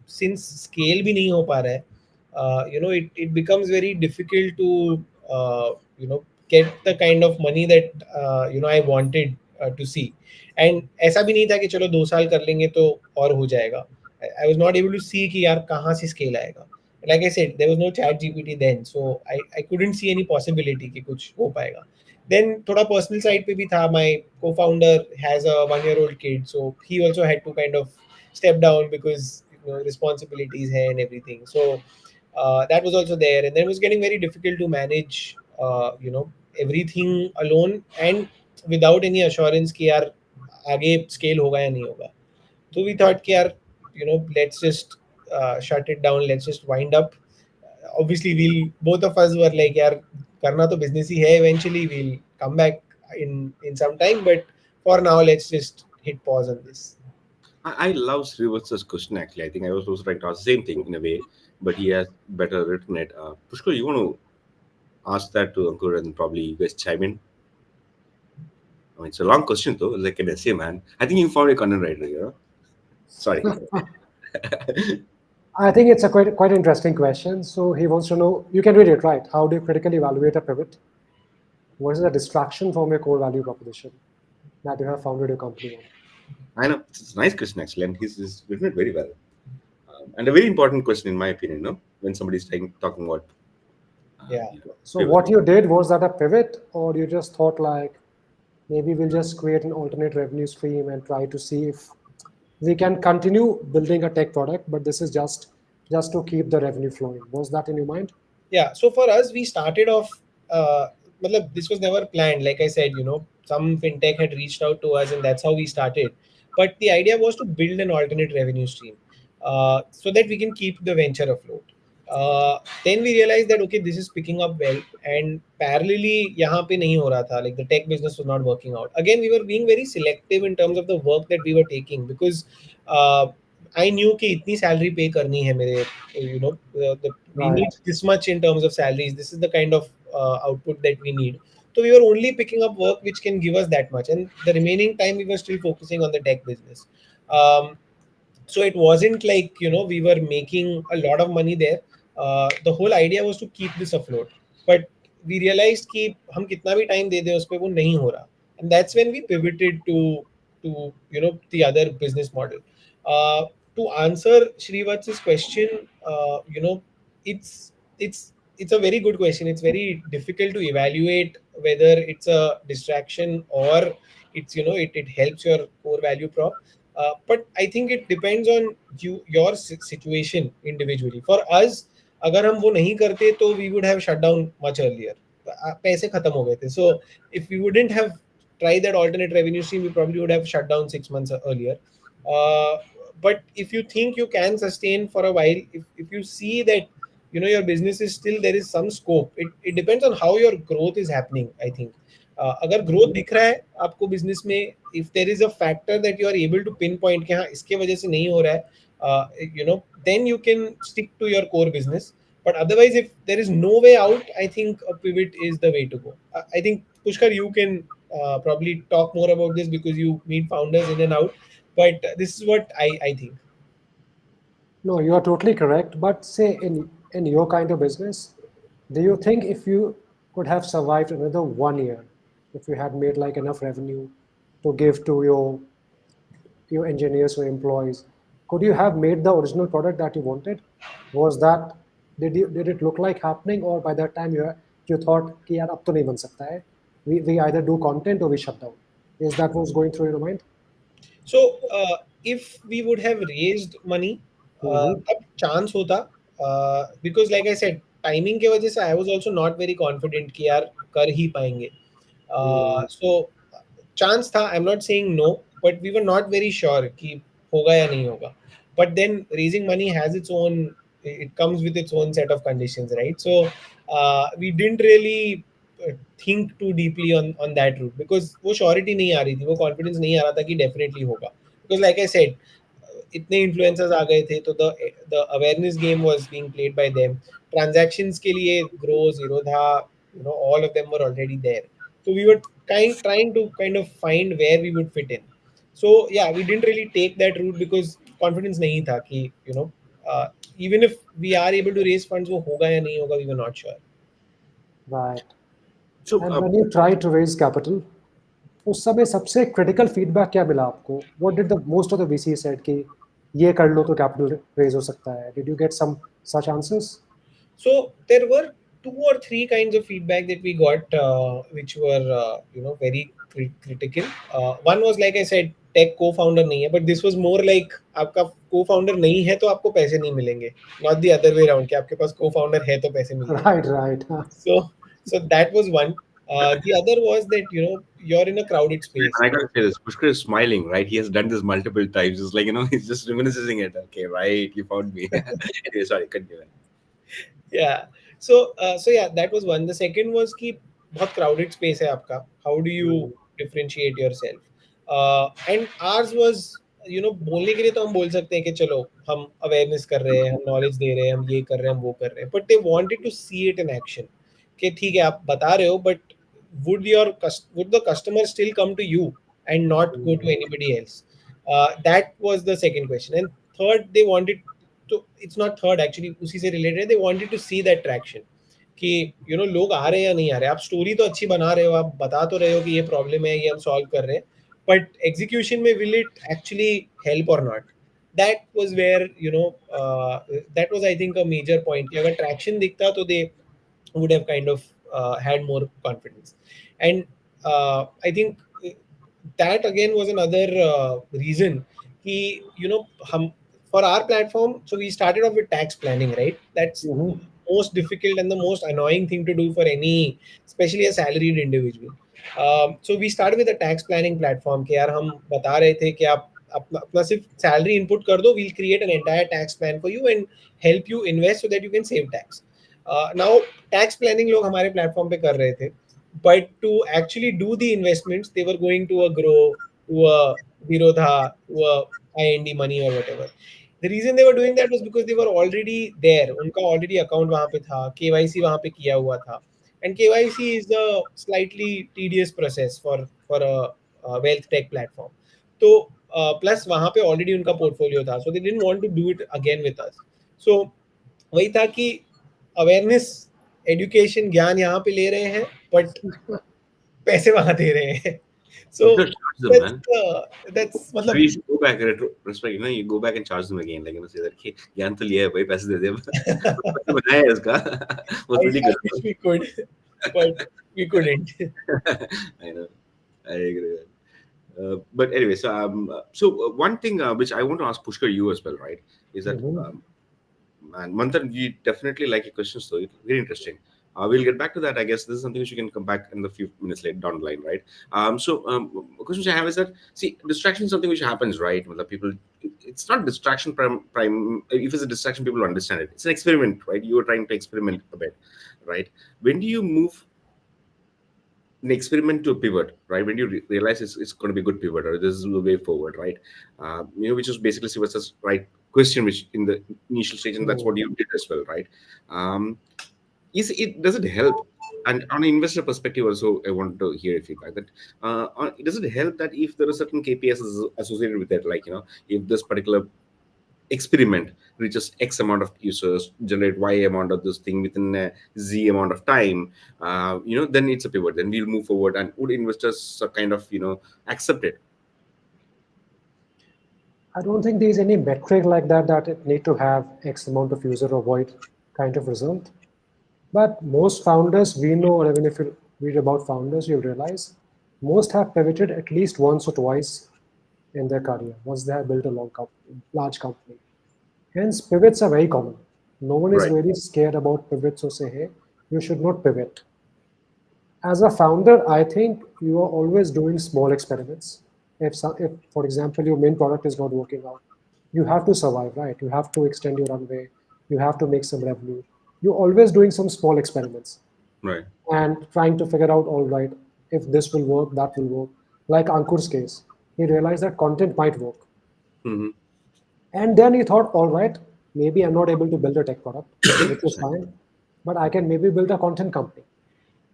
since scale भी नहीं हो पा रहा है, it becomes very difficult to get the kind of money that I wanted to see. And ऐसा भी नहीं था कि चलो 2 साल कर लेंगे तो और हो जाएगा. I was not able to see कि यार कहाँ से scale आएगा. Like I said, there was no chat GPT then, so I couldn't see any possibility कि कुछ हो पाएगा. Then थोड़ा personal side पे भी था. My co-founder has a 1-year-old kid, so he also had to kind of step down because responsibilities है and everything. So that was also there, and then it was getting very difficult to manage everything alone and without any assurance कि यार आगे scale होगा या नहीं होगा. So we thought कि यार let's just shut it down, let's just wind up. Obviously we'll both of us were like यार करना तो business ही है, eventually we'll come back in some time, but for now let's just hit pause on this. I love Srivatsa's question actually. I think I was also trying to ask the same thing in a way, but he has better written it. Pushkar, you want to ask that to Ankur and probably you guys chime in? I mean, it's a long question though, like an essay, man. I think you found a content writer. Sorry. I think it's a quite interesting question. So he wants to know, you can read it, right? How do you critically evaluate a pivot? What is a distraction from your core value proposition that you have founded your company on? I know it's a nice question actually, and he's written it very well, and a very important question in my opinion. No, when somebody's talking about Yeah. So pivot. what you did, was that a pivot, or you just thought like maybe we'll just create an alternate revenue stream and try to see if we can continue building a tech product, but this is just to keep the revenue flowing. Was that in your mind? Yeah, so for us, we started off. Matlab, this was never planned. Like I said, some fintech had reached out to us, and that's how we started. But the idea was to build an alternate revenue stream, so that we can keep the venture afloat. Then we realized that okay, this is picking up well, and parallelly, यहाँ पे नहीं हो रहा था. Like the tech business was not working out. Again, we were being very selective in terms of the work that we were taking because uh, I knew कि इतनी salary pay करनी है मेरे we Right. need this much in terms of salaries. This is the kind of output that we need. So we were only picking up work which can give us that much, and the remaining time we were still focusing on the tech business. So it wasn't like we were making a lot of money there. The whole idea was to keep this afloat, but we realized कि हम कितना भी time दे दें उस पे वो नहीं हो रहा, and that's when we pivoted to the other business model. uh, to answer Srivats's question, it's it's a very good question. It's very difficult to evaluate whether it's a distraction or it's it helps your core value prop. But I think it depends on your situation individually. For us, अगर हम वो नहीं करते तो we would have shut down much earlier. पैसे खत्म हो गए थे. So if we wouldn't have tried that alternate revenue stream, we probably would have shut down 6 months earlier. Uh, but if you think you can sustain for a while, if you see that your business is still there is some scope, it depends on how your growth is happening, I think. अगर growth दिख रहा है आपको business में, if there is a factor that you are able to pinpoint कि हाँ इसके वजह से नहीं हो रहा है, then you can stick to your core business. But otherwise, if there is no way out, I think a pivot is the way to go. I think Pushkar, you can probably talk more about this because you meet founders in and out. But this is what I think. No, you are totally correct. But say in your kind of business, do you think if you could have survived another 1 year, if you had made like enough revenue to give to your engineers or employees, could you have made the original product that you wanted? Was that did it look like happening, or by that time you thought कि यार अब तो नहीं बन सकता है, we either do content or we shut down? Is that what's going through your mind? So if we would have raised money, Mm-hmm. तब chance होता, because like I said, timing के वजह से I was also not very confident कि यार कर ही पाएंगे. So chance था, I'm not saying no, but we were not very sure कि होगा या नहीं होगा. But then raising money has its own, it comes with its own set of conditions, right? So we didn't really think too deeply on that route because वो surety नहीं आ रही थी, वो confidence नहीं आ रहा था कि definitely होगा. Because like I said, इतने influencers आ गए थे तो the awareness game was being played by them. Transactions के लिए grow zero था, all of them were already there. So we were trying to kind of find where we would fit in. So yeah, we didn't really take that route because confidence नहीं था कि uh, even if we are able to raise funds वो होगा या नहीं होगा, we were not sure. Right. So And when you try to raise capital, उस समय सबसे क्रिटिकल फीडबैक क्या मिला आपको? What did the most of the VC said कि ये कर लो तो कैपिटल रेज हो सकता है? Did you get some such answers? So there were two or three kinds of feedback that we got, which were very critical. One was like I said, tech co-founder नहीं है, but this was more like आपका co-founder नहीं है तो आपको पैसे नहीं मिलेंगे, not the other way around कि आपके पास co-founder है तो पैसे मिल जाएंगे. Right right. So that was one. The other was that you're in a crowded space. and I gotta say this, Pushkar is smiling, right? He has done this multiple times. It's like, he's just reminiscing it. Okay, right, you found me. Anyway, sorry, continue. Yeah. So yeah, that was one. The second was कि बहुत crowded space है आपका. How do you differentiate yourself? And ours was बोलने के लिए तो हम बोल सकते हैं कि चलो हम awareness कर रहे हैं, हम knowledge दे रहे हैं, हम ये कर रहे हैं, हम वो कर रहे हैं. But they wanted to see it in action. कि ठीक है आप बता रहे हो, but would the customer still come to you and not go to anybody else? That was the second question. And third, they wanted तो it's not third actually, उसी से रिलेटेड है. They wanted to see that traction कि लोग आ रहे हैं या नहीं आ रहे. आप स्टोरी तो अच्छी बना रहे हो, आप बता तो रहे हो कि ये प्रॉब्लम है, ये हम सॉल्व कर रहे हैं, बट एग्जीक्यूशन में विल इट एक्चुअली हेल्प और not. that was where that was, I think, a major point. कि अगर traction दिखता तो they would have kind of had more confidence. And I think that again was another reason कि हम, for our platform, so we started off with tax planning, right? That's Mm-hmm. most difficult and the most annoying thing to do for any, especially a salaried individual. So we started with a tax planning platform कि यार हम बता रहे थे कि आप अपना अपना सिर्फ सैलरी इनपुट कर दो, we'll create an entire tax plan for you and help you invest so that you can save tax. Now tax planning लोग हमारे platform पे कर रहे थे, but to actually do the investments they were going to a grow, to a Virodha, to a IND money or whatever. The reason they were doing that was because they were already there, उनका already account वहाँ पे था, KYC वहाँ पे किया हुआ था, and KYC is a slightly tedious process for a wealth tech platform. तो plus वहाँ पे already उनका portfolio था, so they didn't want to do it again with us. So वही था कि awareness, education, ज्ञान यहाँ पे ले रहे हैं, but पैसे वहाँ दे रहे हैं. You So should charge them, man. that's Maybe you मतलब should go back retrospect, you go back and charge them again, say that, "Hey, ज्ञान तो लिया है भाई, पैसे दे दे." पैसे बनाया है इसका. Was pretty I good. wish we could, but we couldn't. I know. I agree. But anyway, so one thing which I want to ask Pushkar you as well, right, is that Mm-hmm. and Manthan, we definitely like your questions, so it's very interesting. We'll get back to that. I guess this is something which you can come back in a few minutes later down the line, right? A question which I have is that, see, distraction is something which happens, right? The people, it's not distraction prime. If it's a distraction, people understand it. It's an experiment, right? You are trying to experiment a bit, right? When do you move an experiment to a pivot, right? When you realize it's going to be a good pivot or this is the way forward, right? Which is basically Sivas's right question, which in the initial stage, and that's what you did as well, right? Um, is it does it help? And on an investor perspective, also, I want to hear your feedback. That does it help that if there are certain KPIs associated with it, like if this particular experiment reaches X amount of users, generate Y amount of this thing within a Z amount of time, then it's a pivot. Then we'll move forward, and would investors kind of accept it? I don't think there's any metric like that that it need to have X amount of user or void kind of result. But most founders we know, or even if you read about founders, you realize most have pivoted at least once or twice in their career once they have built a large company. Hence, pivots are very common. No one is Right. really scared about pivots or say, hey, you should not pivot. As a founder, I think you are always doing small experiments. If, for example, your main product is not working out, you have to survive, right? You have to extend your runway. You have to make some revenue. You're always doing some small experiments Right. and trying to figure out, all right, if this will work, that will work. Like Ankur's case, he realized that content might work. Mm-hmm. And then he thought, all right, maybe I'm not able to build a tech product, which is fine, but I can maybe build a content company.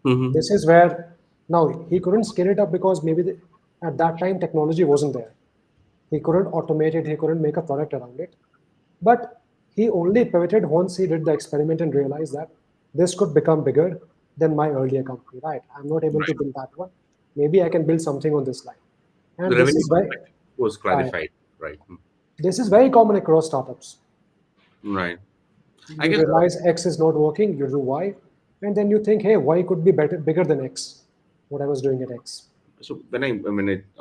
Mm-hmm. This is where now he couldn't scale it up because maybe at that time technology wasn't there. He couldn't automate it, he couldn't make a product around it. But he only pivoted once he did the experiment and realized that this could become bigger than my earlier company, right? I'm not able to Right. build that one. Maybe I can build something on this line. The And revenue perspective was uh, clarified. Right. this is very common across startups. Right. I You guess. realize X is not working, you do Y, and then you think, hey, Y could be bigger than X, what I was doing at X. So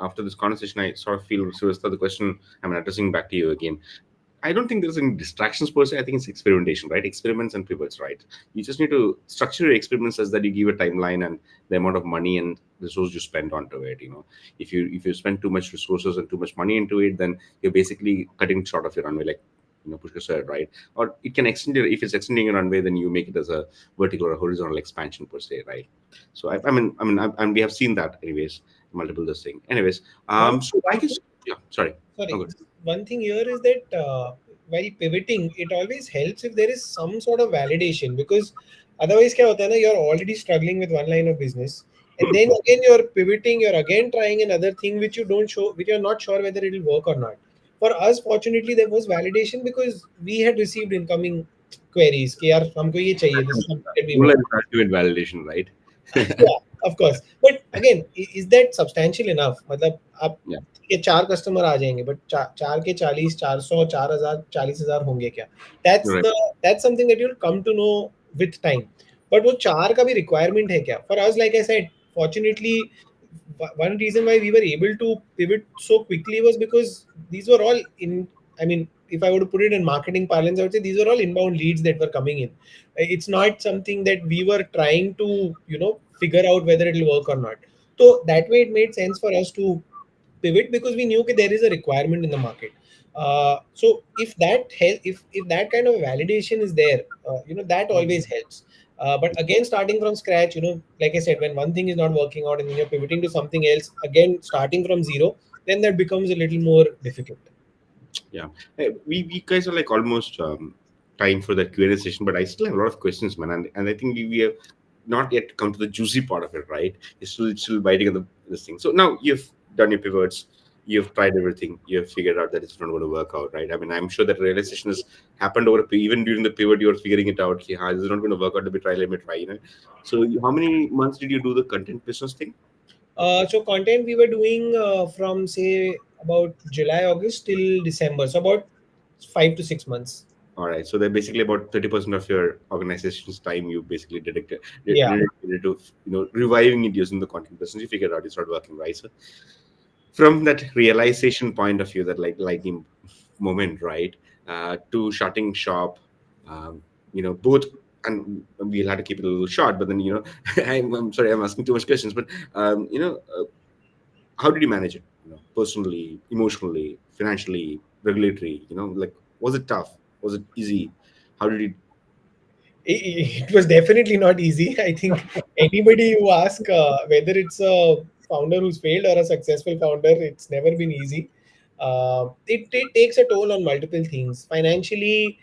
after this conversation, I sort of feel, Srivastava, the question I'm addressing back to you again. I don't think there's any distractions per se. I think it's experimentation, right? Experiments and pivots, right? You just need to structure your experiments as that you give a timeline and the amount of money and resources you spend onto it. If you spend too much resources and too much money into it, then you're basically cutting short of your runway, like Pushkar said, right? Or it can extend it. If it's extending your runway, then you make it as a vertical or horizontal expansion per se, right? So and we have seen that anyways, multiple this thing. Anyways, One, so I one guess, yeah. Sorry. Oh, Sorry, good. one thing here is that while pivoting, it always helps if there is some sort of validation, because otherwise, क्या होता है ना, you're already struggling with one line of business, and then again you're pivoting, you're again trying another thing which you don't show, which you're not sure whether it will work or not. For us, fortunately, there was validation because we had received incoming queries कि यार हमको ये चाहिए, this is something that we Rule want. and ultimate validation, right? Yeah, of course. But again, is that substantial enough? मतलब आप Yeah, ठीक है 4 customer आ जाएंगे बट चार के 40 400 4000 40,000 होंगे क्या? That's right. the that's something that you'll come to know with time. But वो चार का भी requirement है क्या? For us, like I said, fortunately, one reason why we were able to pivot so quickly was because these were all in. I mean, if I were to put it in marketing parlance, I would say these were all inbound leads that were coming in. It's not something that we were trying to figure out whether it will work or not. So that way it made sense for us to pivot because we knew that there is a requirement in the market. So if that if that kind of validation is there, that always helps. But again, starting from scratch, like I said, when one thing is not working out and then you're pivoting to something else, again starting from zero, then that becomes a little more difficult. Yeah. We guys are like almost time for that Q&A session, but I still have a lot of questions, man. And I think we have not yet come to the juicy part of it, right? You're still biting on this thing. So now you've done your pivots, you've tried everything, you've figured out that it's not going to work out, right? I mean, I'm sure that realization has happened even during the pivot, you're figuring it out. Yeah, this is not going to work out. Let me try, So how many months did you do the content business thing? So content we were doing from say about July, August till December. So about 5 to 6 months. All right. So they're basically about 30% of your organization's time you basically Yeah. dedicated to reviving it using the content business. You figured out it's not working, right? So from that realization point of view, that like lightning moment, right? To shutting shop, both, and we'll have to keep it a little short, but then I'm sorry, I'm asking too much questions, but how did you manage it? Personally, emotionally, financially, regulatory. Like, was it tough? Was it easy? How did you? It was definitely not easy. I think anybody you ask whether it's a founder who's failed or a successful founder, it's never been easy. It takes a toll on multiple things. Financially,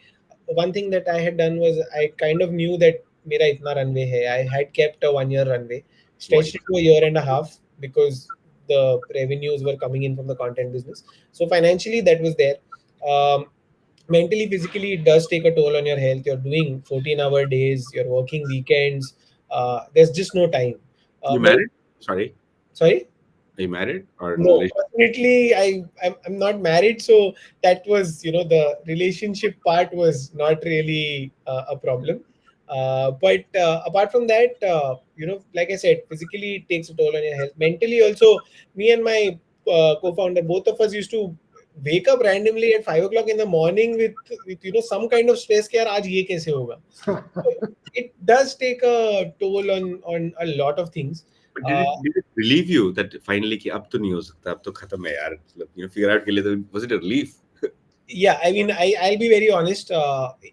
one thing that I had done was I kind of knew that mera itna runway hai. I had kept a 1 year runway, Why? stretched it to a year and a half because the revenues were coming in from the content business. So financially, that was there. Um, Mentally, physically, it does take a toll on your health. You're doing 14-hour days, you're working weekends. There's just no time. You But married? Sorry, sorry. are you married or in a No, relationship? fortunately, I'm not married, so that was the relationship part was not really a problem. But apart from that, like I said, physically it takes a toll on your health. Mentally also, me and my co-founder, both of us used to wake up randomly at 5 o'clock in the morning with some kind of stress. कि यार आज ये कैसे होगा? So it does take a toll on a lot of things. But did Uh, it relieve you that finally कि अब तो नहीं हो सकता, अब तो खत्म है यार, मतलब figure out के लिए तो was it a relief? yeah, I mean, I'll be very honest.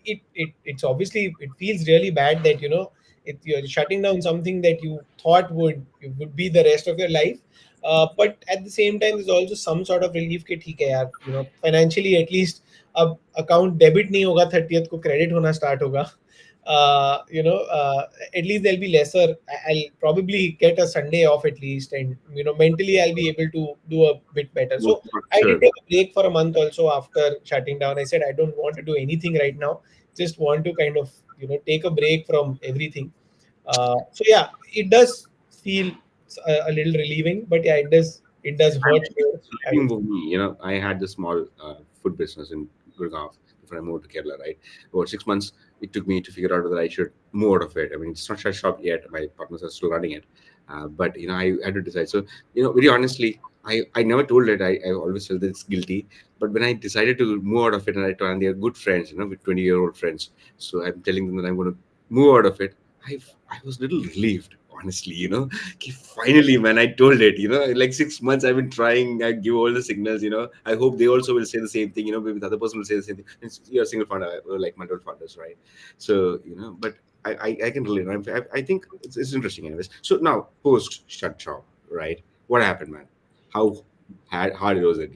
It's obviously it feels really bad that you're shutting down something that you thought would be the rest of your life. But at the same time, there's also some sort of relief कि ठीक है यार, financially at least अब account debit नहीं होगा 30th को credit होना start होगा. At least there'll be lesser. I'll probably get a Sunday off at least, and mentally I'll be able to do a bit better. More So I did structure. take a break for a month also after shutting down. I said I don't want to do anything right now. Just want to kind of take a break from everything. So yeah, it does feel a little relieving, but yeah, it does I'm hurt more. I living would. for me. I had a small food business in Gurgaon before I moved to Kerala, right? About 6 months it took me to figure out whether I should move out of it. I mean, it's not shut shop yet. My partners are still running it. But I had to decide. So, very honestly, I never told it. I always felt that it's guilty. But when I decided to move out of it, and I told, and they're good friends, with 20-year-old friends. So I'm telling them that I'm going to move out of it. I was a little relieved, honestly, Okay, finally, man, I told it. Like 6 months I've been trying. I give all the signals. I hope they also will say the same thing. Maybe the other person will say the same thing. You're a single founder, we're like multiple founders, right? So, but I can relate. I think it's interesting, anyways. So now, post shut shop, right? What happened, man? How hard was it?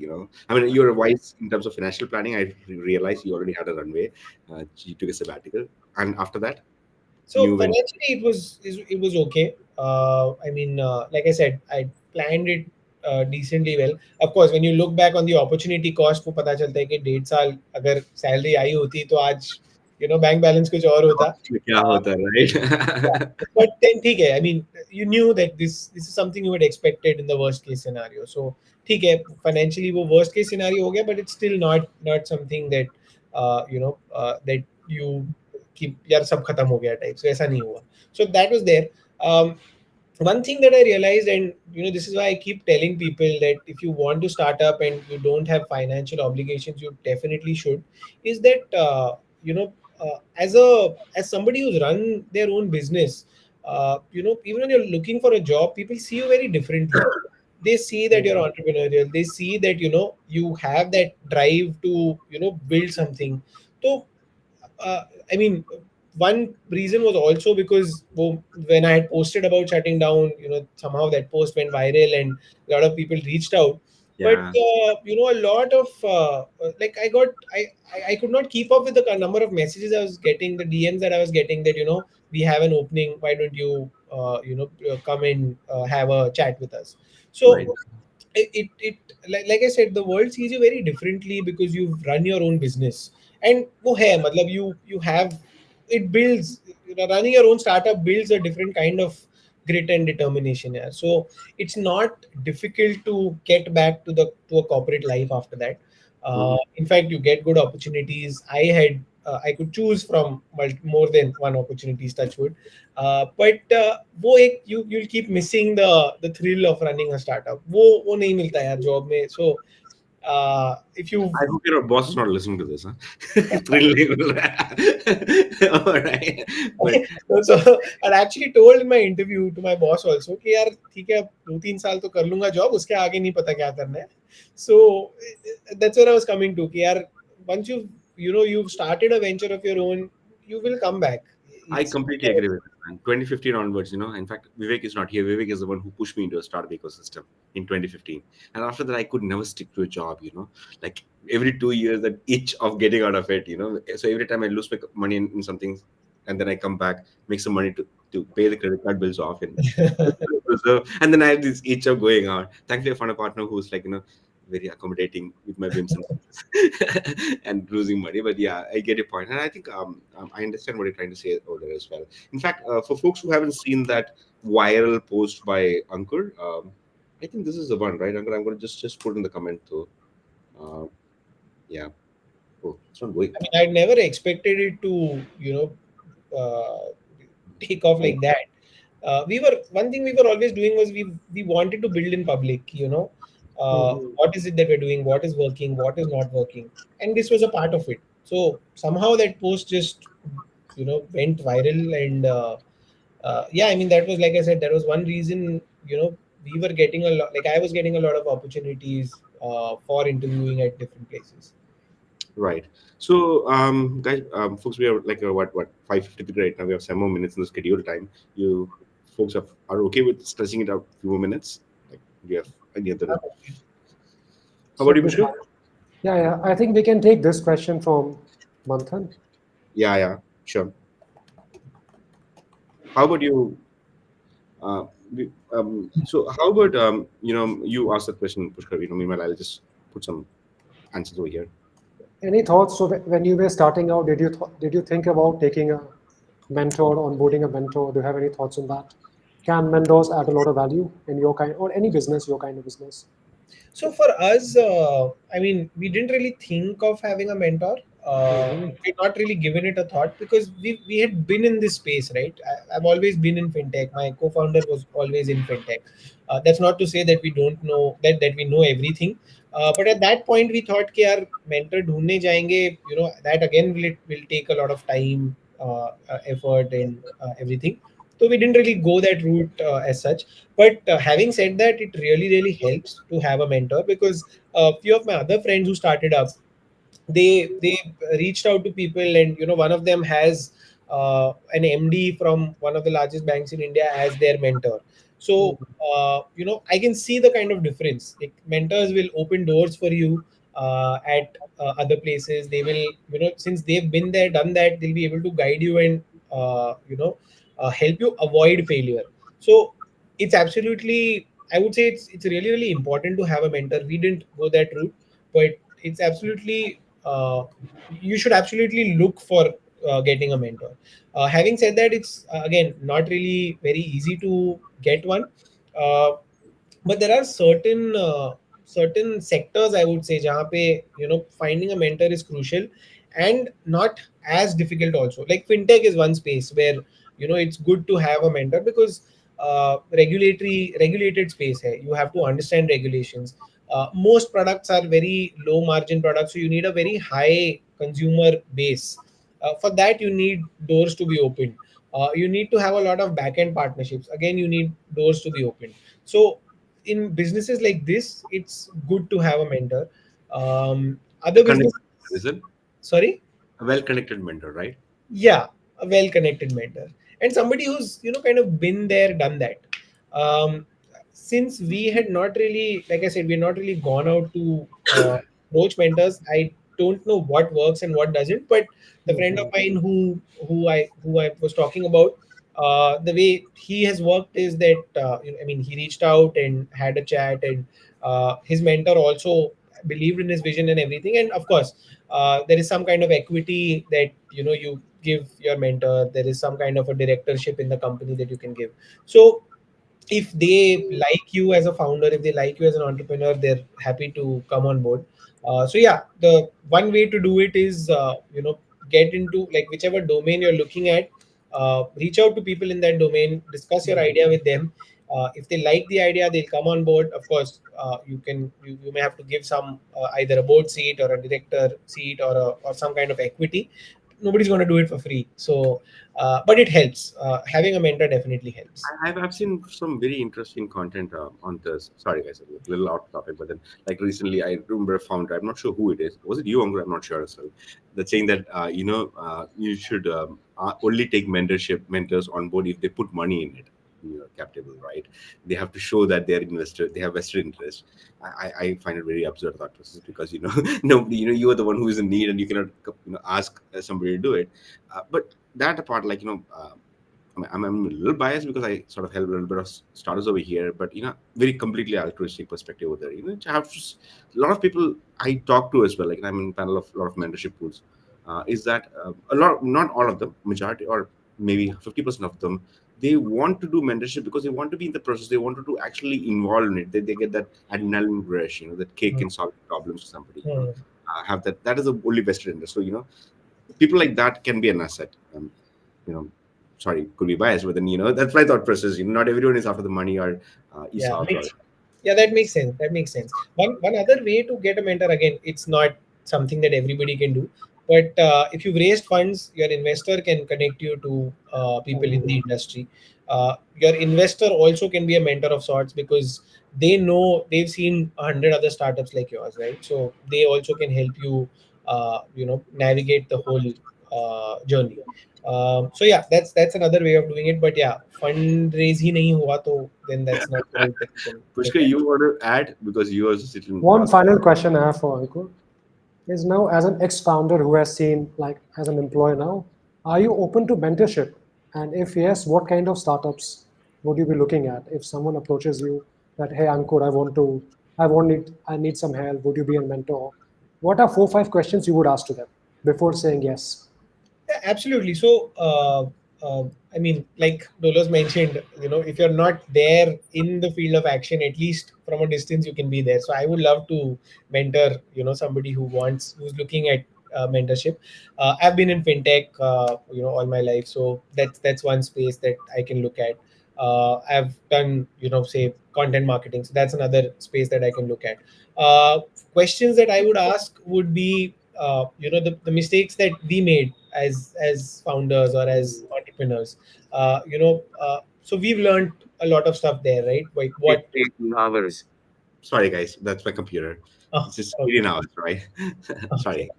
I mean, you're wise in terms of financial planning. I realized you already had a runway. You took a sabbatical, and after that, So new venture. financially, it was okay. I mean, like I said, I planned it decently well. Of course, when you look back on the opportunity cost, वो पता चलता है कि 1.5 साल अगर salary आई होती तो आज बैंक बैलेंस कुछ और होता. क्या होता है, Yeah. right? But then ठीक है, I mean, you knew that this is something you had expected in the worst case scenario. So ठीक है, financially वो worst case scenario हो गया, but it's still not something that that you keep यार सब खत्म हो गया type. So ऐसा नहीं हुआ. So that was there. Um, One thing that I realized, and this is why I keep telling people that if you want to start up and you don't have financial obligations, you definitely should, is that as somebody who's run their own business, even when you're looking for a job, people see you very differently. They see that you're entrepreneurial. They see that you have that drive to build something. So uh, I mean, one reason was also because when I had posted about shutting down, somehow that post went viral and a lot of people reached out. But Yeah, a lot of like I could not keep up with the number of messages I was getting, the DMs that I was getting that we have an opening. Why don't you come and have a chat with us? So right. it like I said, the world sees you very differently because you've run your own business. And वो है मतलब you have it builds, running your own startup builds a different kind of grit and determination. Yeah, so it's not difficult to get back to a corporate life after that. Mhm. In fact, you get good opportunities. I could choose from more than one opportunities, touch wood. But वो एक you'll keep missing the thrill of running a startup. वो नहीं मिलता यार job में. So if you I hope your boss is not listening to this, huh? Thrill level. All right. But so I actually told in my interview to my boss also कि यार ठीक है, अब 2-3 साल तो कर लूंगा जॉब, उसके आगे नहीं पता क्या करना है. So that's where I was coming to कि यार once you've started a venture of your own, you will come back. I It's completely agree with that, man. 2015 onwards, in fact, Vivek is not here. Vivek is the one who pushed me into a startup ecosystem in 2015. And after that, I could never stick to a job. Like every 2 years, that itch of getting out of it. So every time I lose my money in something, and then I come back, make some money to pay the credit card bills off and and then I have this itch of going out. Thankfully, I found a partner who's like, very accommodating with my whims and whims and losing money. But yeah, I get your point, and I think I understand what you're trying to say over there as well. In fact, for folks who haven't seen that viral post by Ankur, I think this is the one, right, Ankur? I'm going to just put in the comment though. Uh, yeah. Oh, it's not going. I mean, I'd never expected it to, take off Right. like that. One thing we were always doing was we wanted to build in public. Mhm. What is it that we're doing? What is working? What is not working? And this was a part of it. So somehow that post just went viral, and yeah, I mean that was, like I said, that was one reason. We were getting a lot. Like I was getting a lot of opportunities for interviewing at different places. Right. So, guys, folks, we are like what 5:53 right now. We have 7 more minutes in the schedule time. You folks are okay with stretching it out a few more minutes? Like, do you have any other? How So, about you, Pushkar? yeah, I think we can take this question from Manthan. Yeah, yeah, sure. How about you? So, how about you ask the question, Pushkar? Meanwhile, I'll just put some answers over here. Any thoughts? So, when you were starting out, did you think about taking a mentor, onboarding a mentor? Do you have any thoughts on that? Can mentors add a lot of value in your kind or any business, your kind of business? So for us, I mean, we didn't really think of having a mentor. Mhm. We'd not really given it a thought because we had been in this space, right? I've always been in fintech. My co-founder was always in fintech. That's not to say that we don't know that we know everything. But at that point, we thought कि यार mentor ढूंढने जाएंगे, that again will take a lot of time, effort, and everything. So we didn't really go that route as such. But having said that, it really helps to have a mentor because a few of my other friends who started up, they reached out to people, and one of them has an MD from one of the largest banks in India as their mentor. So I can see the kind of difference. Like mentors will open doors for you at other places. They will, since they've been there, done that, they'll be able to guide you and help you avoid failure. So it's absolutely, I would say it's really important to have a mentor. We didn't go that route, but it's absolutely you should absolutely look for getting a mentor. Having said that, it's again not really very easy to get one. Uh, but there are certain sectors, I would say, jahan pe, finding a mentor is crucial and not as difficult also. Like fintech is one space where it's good to have a mentor because regulated space hai. You have to understand regulations. Most products are very low margin products, so you need a very high consumer base. For that, you need doors to be opened. You need to have a lot of back end partnerships. Again, you need doors to be opened. So in businesses like this, it's good to have a mentor. A Other connected, businesses, is it? sorry. A well-connected mentor, right? Yeah, a well connected mentor and somebody who's kind of been there, done that. Since we had not really, like I said, we're not really gone out to approach mentors. I don't know what works and what doesn't, but the friend of Mhm. mine who I was talking about, the way he has worked is that I mean, he reached out and had a chat, and his mentor also believed in his vision and everything. And of course, there is some kind of equity that you give your mentor. There is some kind of a directorship in the company that you can give. So if they like you as a founder, if they like you as an entrepreneur, they're happy to come on board. So yeah, the one way to do it is get into like whichever domain you're looking at. Reach out to people in that domain, discuss your idea with them. If they like the idea, they'll come on board. Of course, you may have to give some either a board seat or a director seat or some kind of equity. Nobody's going to do it for free. So but it helps. Having a mentor definitely helps. I've seen some very interesting content on this. Sorry, guys, a little out topic, but then like recently, I remember a founder. I'm not sure who it is. Was it you, Ankur? I'm not sure as well. That's saying that you should only take mentors on board if they put money in it. In your capital, right? They have to show that they're investor. They have vested interest. I find it very absurd thought process because nobody, you are the one who is in need and you cannot ask somebody to do it. But that apart, like I'm a little biased because I sort of help a little bit of startups over here, but very completely altruistic perspective over there. I have just, a lot of people I talk to as well. Like I'm in a panel of a lot of mentorship pools. Is that a lot? Not all of them, majority or maybe 50% of them. They want to do mentorship because they want to be in the process. They want to actually involve in it. They get that adrenaline rush. That kick Hmm. in solving problems for somebody. Hmm. Have that. That is the only best interest. So people like that can be an asset. You know, sorry, could be biased, but then that's my thought process. Not everyone is after the money or Yeah, ESOPs or. yeah, that makes sense. That makes sense. One other way to get a mentor, again, it's not something that everybody can do, but if you've raised funds, your investor can connect you to people in the Mhm. industry. Your investor also can be a mentor of sorts because they know they've seen 100 other startups like yours, right? So they also can help you, navigate the whole journey. So yeah, that's another way of doing it. But yeah, fundraise ही नहीं हुआ तो then that's not the route that you can look Pushkar, at. you want to add because you also sit in One past. final question I have for Ankur is now, as an ex-founder who has seen, like, as an employee now, are you open to mentorship? And if yes, what kind of startups would you be looking at if someone approaches you that, hey, Ankur, I need some help. Would you be a mentor? What are 4 5 questions you would ask to them before saying yes? Yeah, absolutely. So, I mean, like Dolos mentioned, if you're not there in the field of action, at least from a distance, you can be there. So, I would love to mentor, somebody who's looking at mentorship. I've been in fintech, all my life, so that's one space that I can look at. I've done, say content marketing, so that's another space that I can look at. Questions that I would ask would be, the mistakes that we made as founders or as entrepreneurs. So we've learned a lot of stuff there, right? Like what? 18 hours. Sorry, guys, that's my computer. Oh, It's just okay, 18 hours, right? okay. Sorry.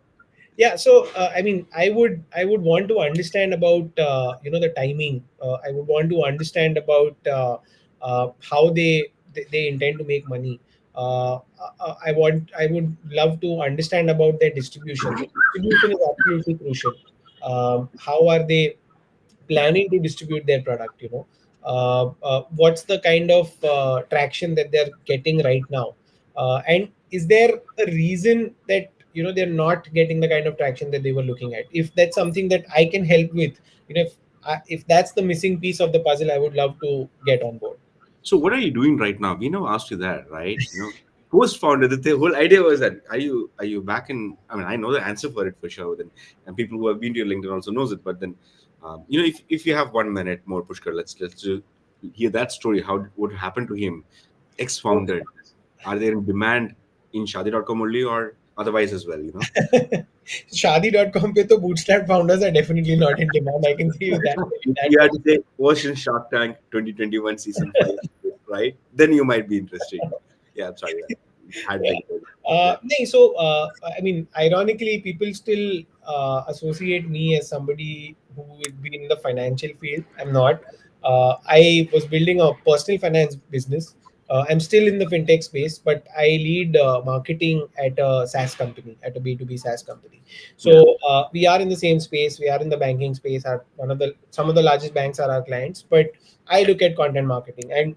Yeah, so I mean, I would want to understand about the timing. I would want to understand about how they intend to make money. I would love to understand about their distribution. So distribution is absolutely crucial. How are they planning to distribute their product? What's the kind of traction that they're getting right now, and is there a reason that they're not getting the kind of traction that they were looking at. If that's something that I can help with, if that's the missing piece of the puzzle, I would love to get on board. So what are you doing right now? We never asked you that, right? Post founder. The whole idea was that are you back in? I mean, I know the answer for it for sure. Then, and people who have been to your LinkedIn also knows it. But then, if you have 1 minute more, Pushkar, let's just hear that story. How what happened to him? Ex-founder. Are they in demand in Shadi.com only or otherwise as well? Shadi.com pe to bootstrap founders are definitely not in demand. I can see you that If that you had much. to say Ocean Shark Tank 2021 season 5, right? Then you might be interested. Yeah, I'm sorry. I had to take it. Yeah. No, so I mean, ironically, people still associate me as somebody who would be in the financial field. I'm not. I was building a personal finance business. I'm still in the fintech space, but I lead marketing at a SaaS company, at a B2B SaaS company. Yeah. So we are in the same space. We are in the banking space. Some of the largest banks are our clients, but I look at content marketing. And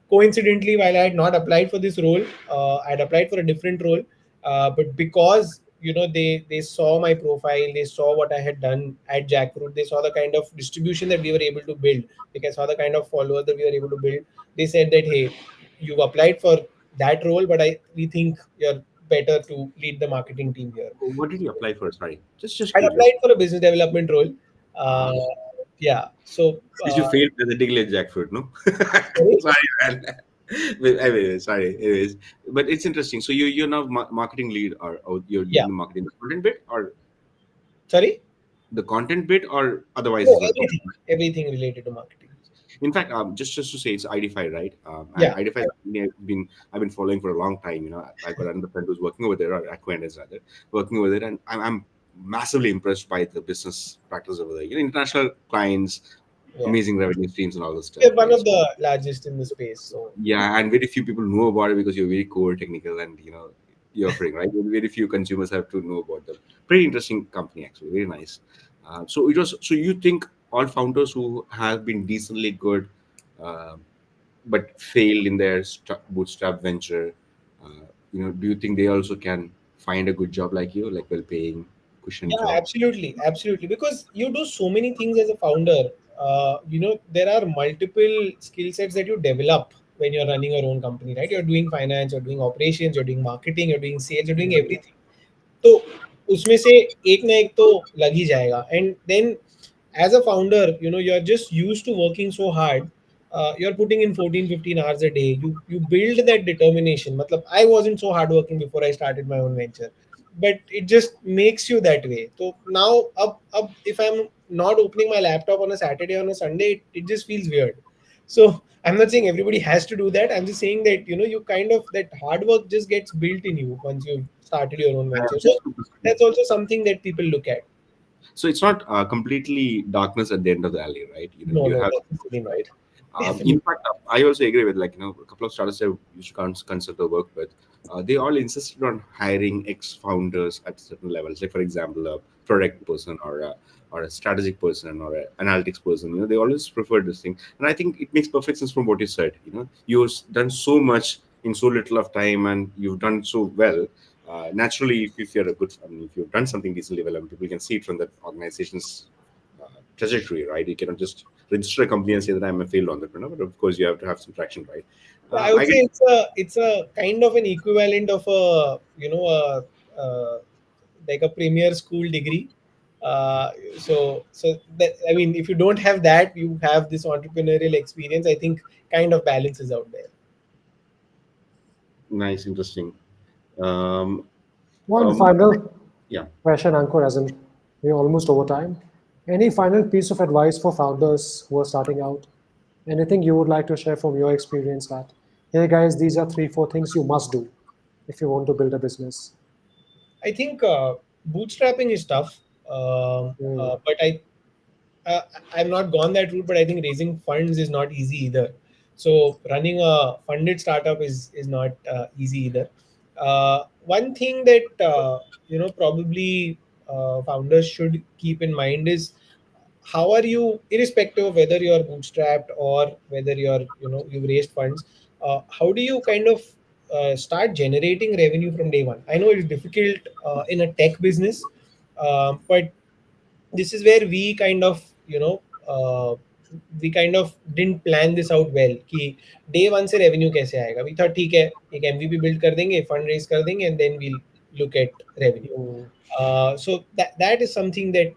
coincidentally, while I had not applied for this role, I had applied for a different role, but because they saw my profile, they saw what I had done at Jackfruit, they saw the kind of distribution that we were able to build, they saw the kind of followers that we were able to build. They said that, hey, you've applied for that role, but we think you're better to lead the marketing team here. What did you apply for? Sorry, just I curious. applied for a business development role. Uh, Yeah, so did you fail pathetically at jackfruit? No. sorry, Sorry, man. Anyway, sorry. Anyways, but it's interesting. So you're now marketing lead, or you're yeah, leading the marketing, the content bit, or sorry, the content bit, or otherwise no, as well. everything related to marketing. In fact, just to say, it's ID5, right? And Yeah. ID5 I've been following for a long time. I've got another friend who's working over there, or acquaintance rather, working over there, and I'm massively impressed by the business practice over there. International clients, Yeah, amazing revenue streams, and all this stuff, we're one right? of the largest in the space. So Yeah, and very few people know about it because you're very core technical and you're offering, right? Very few consumers have to know about them. Pretty interesting company actually, very nice. So you think all founders who have been decently good, uh, but failed in their bootstrap venture, do you think they also can find a good job like you, like well-paying, cushioned yeah, job? absolutely, absolutely. Because you do so many things as a founder. There are multiple skill sets that you develop when you're running your own company, right? You're doing finance, you're doing operations, you're doing marketing, you're doing sales, you're doing everything. तो उसमें से एक ना एक तो लग ही जाएगा. And then as a founder, you're just used to working so hard. You're putting in 14-15 hours a day. You build that determination. Matlab, I wasn't so hardworking before I started my own venture, but it just makes you that way. So now up if I'm not opening my laptop on a Saturday, on a Sunday, it just feels weird. So I'm not saying everybody has to do that. I'm just saying that you kind of, that hard work just gets built in you once you've started your own venture. So Just to that's also something that people look at. So it's not completely darkness at the end of the alley, right? No, You no, have, definitely not. right? In Definitely. fact, I also agree with, like, a couple of startups I used to consult or work with. They all insisted on hiring ex-founders at certain levels. Like, for example, a product person, or a strategic person, or an analytics person. They always prefer this thing, and I think it makes perfect sense from what you said. You've done so much in so little of time, and you've done so well. Naturally, if you're a good, I mean, if you've done something decently well, and people can see it from that organization's trajectory, right? You cannot just register a company and say that I'm a failed entrepreneur, but of course you have to have some traction, right? Yeah, I would I say get. it's a kind of an equivalent of uh, like a premier school degree. So that, I mean, if you don't have that, you have this entrepreneurial experience. I think kind of balances out there. Nice, interesting. Um, One um, final yeah. question, Ankur, as in we're almost over time. Any final piece of advice for founders who are starting out? Anything you would like to share from your experience that, hey guys, these are 3, 4 things you must do if you want to build a business? I think bootstrapping is tough, Hmm. but uh, I've not gone that route, but I think raising funds is not easy either. So running a funded startup is not easy either. One thing that probably founders should keep in mind is, how are you, irrespective of whether you're bootstrapped or whether you've raised funds, how do you kind of start generating revenue from day one. I know it is difficult in a tech business, but this is where we kind of we kind of didn't plan this out well कि day one से revenue कैसे आएगा. We thought ठीक है, एक MVP build कर देंगे, fund raise कर देंगे, and then we'll look at revenue. Mm. So that is something that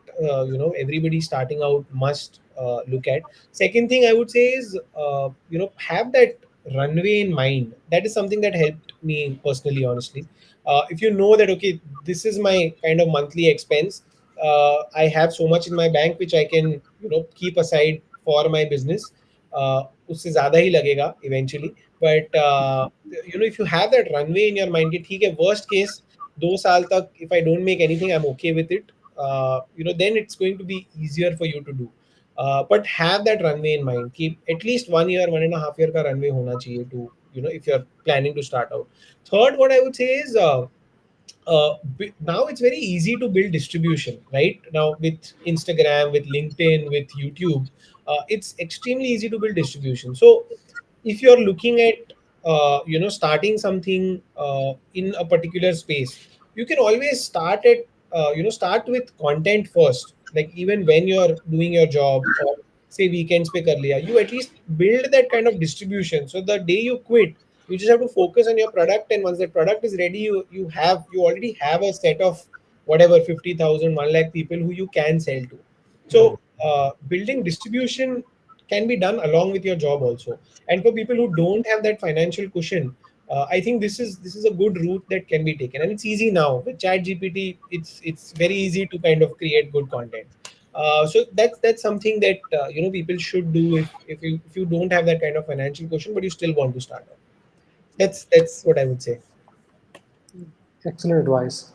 everybody starting out must look at. Second thing I would say is have that runway in mind. That is something that helped me personally, honestly. If you know that okay, this is my kind of monthly expense, I have so much in my bank which I can keep aside for my business. उससे ज़्यादा ही लगेगा eventually, but if you have that runway in your mind कि ठीक है, worst case 2 साल तक if I don't make anything, I'm okay with it. Then it's going to be easier for you to do. But have that runway in mind. Keep at least 1 year, 1.5 year का runway होना चाहिए to if you're planning to start out. Third, what I would say is now it's very easy to build distribution, right? Now with Instagram, with LinkedIn, with YouTube, it's extremely easy to build distribution. So if you're looking at starting something in a particular space, you can always start at start with content first. Like even when you're doing your job or say weekends pe kar liya, you at least build that kind of distribution. So the day you quit, you just have to focus on your product, and once that product is ready, you already have a set of whatever 50,000, 1 lakh people who you can sell to. Mm. So building distribution can be done along with your job also. And for people who don't have that financial cushion, I think this is a good route that can be taken, and it's easy now with Chat GPT. It's very easy to kind of create good content. So that's something that people should do if you don't have that kind of financial cushion, but you still want to start out. That's what I would say. Excellent advice.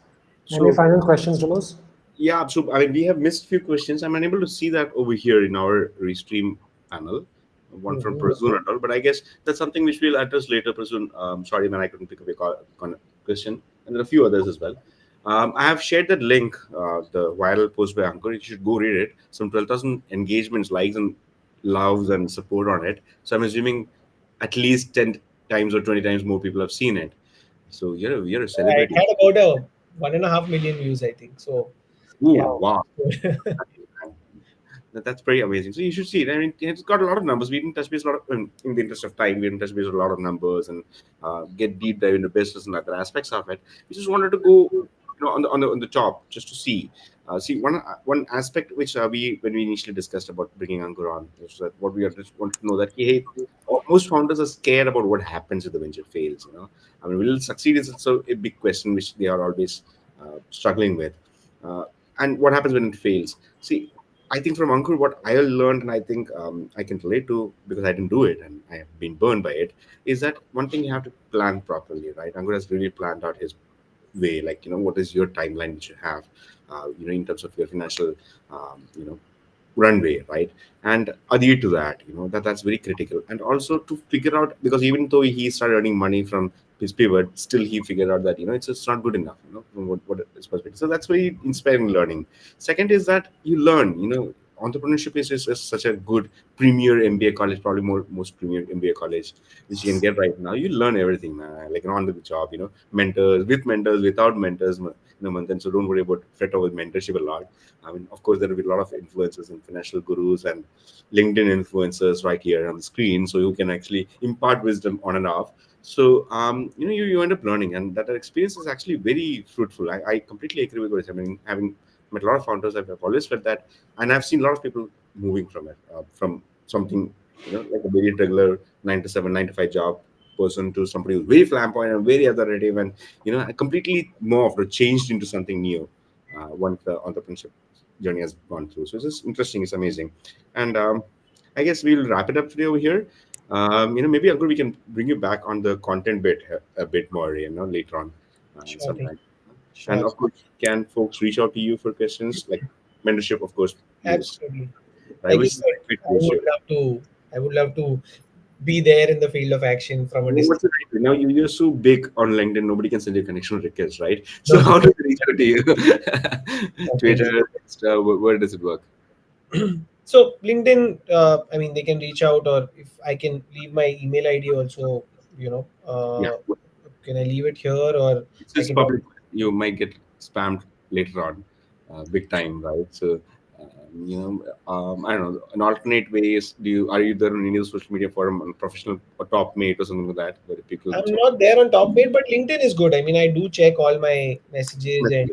Any So final questions, Delos? yeah, so I mean, we have missed few questions. I'm unable to see that over here in our restream panel. One from Mhm. Prasoon and all, but I guess that's something which we'll address later. Prasoon, sorry man, I couldn't pick up your question, and there are a few others as well. I have shared that link, the viral post by Ankur. You should go read it. Some 12,000 engagements, likes, and loves and support on it. So I'm assuming at least 10 times or 20 times more people have seen it. So you're a It celebrity. had about a 1.5 million views, I think. So yeah. Ooh, wow. That's pretty amazing. So you should see it. I mean, it's got a lot of numbers. We didn't touch base a lot of, in the interest of time. We didn't touch base a lot of numbers and get deep dive into business and other aspects of it. We just wanted to go, on the top just to see one aspect which we when we initially discussed about bringing Ankur on is that what we just want to know that hey, most founders are scared about what happens if the venture fails. I mean, will it succeed is also a big question which they are always struggling with. Uh, and what happens when it fails? See, I think from Ankur, what I learned, and I think I can relate to because I didn't do it and I have been burned by it, is that one thing you have to plan properly, right? Ankur has really planned out his way, like, what is your timeline which you have, in terms of your financial, runway, right? And adhere to that, that's very critical. And also to figure out, because even though he started earning money from his pivot, still he figured out that it's just not good enough, from what is perspective. So that's very inspiring learning. Second is that you learn, entrepreneurship is such a good premier MBA college, probably most premier MBA college which you can get right now. You learn everything, man. Like on the job, mentors, with mentors, without mentors, Manthan. So don't worry about fret over mentorship a lot. I mean, of course, there will be a lot of influencers and financial gurus and LinkedIn influencers right here on the screen, so you can actually impart wisdom on and off. So, you end up learning, and that experience is actually very fruitful. I completely agree with what you're saying. I mean, having met a lot of founders, I've always felt that, and I've seen a lot of people moving from it, from something, like a very regular 9 to 7, 9 to 5 job person to somebody who's very flamboyant and very authoritative and completely morphed or changed into something new once the entrepreneurship journey has gone through. So it's just interesting. It's amazing. And I guess we'll wrap it up today over here. Maybe Ankur, we can bring you back on the content bit a bit more, later on Sure thing. sometime. And Sure. of course, can folks reach out to you for questions like mentorship? Of course, yes. Absolutely. I Like you wish said, fit I would ratio. love to. I would love to be there in the field of action from a What's distance. the right way? Now you're so big on LinkedIn, nobody can send you a connection request, right? So No, how do they reach out to you? nothing. Twitter, Insta, where does it work? So LinkedIn, I mean, they can reach out, or if I can leave my email ID also, you know, Yeah. Can I leave it here, or This I is can? public. You might get spammed later on, big time, right? So, I don't know. An alternate way is, are you there on any other social media forum, on professional or top mate or something like that, where people I'm reach out? not there on top mate, but LinkedIn is good. I mean, I do check all my messages, and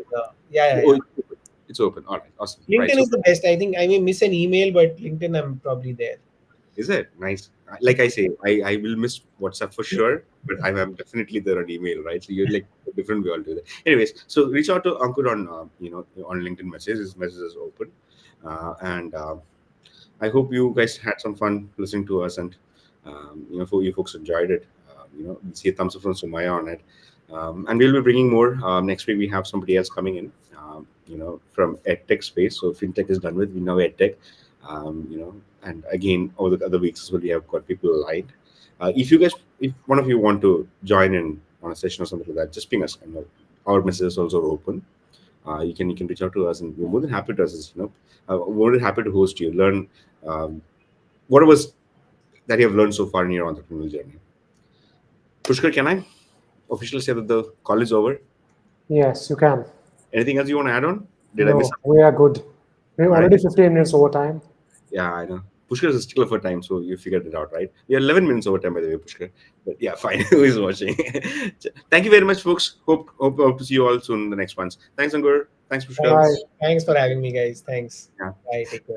yeah, yeah, Oh, yeah. it's open. All right, awesome. Right. LinkedIn So, is the best. I think I may miss an email, but LinkedIn, I'm probably there. is it nice? Like I say, I will miss WhatsApp for sure, but I'm definitely there on email, right? So you're like different. We all do that. Anyways, so reach out to Ankur on on LinkedIn messages. His message is open, and I hope you guys had some fun listening to us, and for you folks enjoyed it. We'll see a thumbs up from Sumaya on it, and we'll be bringing more. Next week we have somebody else coming in, from EdTech space. So FinTech is done with. We know EdTech, and again over the other weeks as well, we have got people aligned. If one of you want to join in on a session or something like that, just ping us. Our message is also open. You can reach out to us, and we're more than happy to assist. We're more than happy to host you, learn um, what was that you have learned so far in your entrepreneurial journey. Pushkar, can I officially say that the call is over? Yes, you can. Anything else you want to add on? Did I miss No, something? we are good. We're All right. already 15 minutes over time. Yeah, I know. Pushkar is a stickler for time, so you figured it out, right? We are 11 minutes over time, by the way, Pushkar. But yeah, fine. Who is watching? Thank you very much, folks. Hope to see you all soon in the next ones. Thanks, Ankur. Thanks, Pushkar. Bye. Thanks for having me, guys. Thanks. Yeah. Bye. Take care.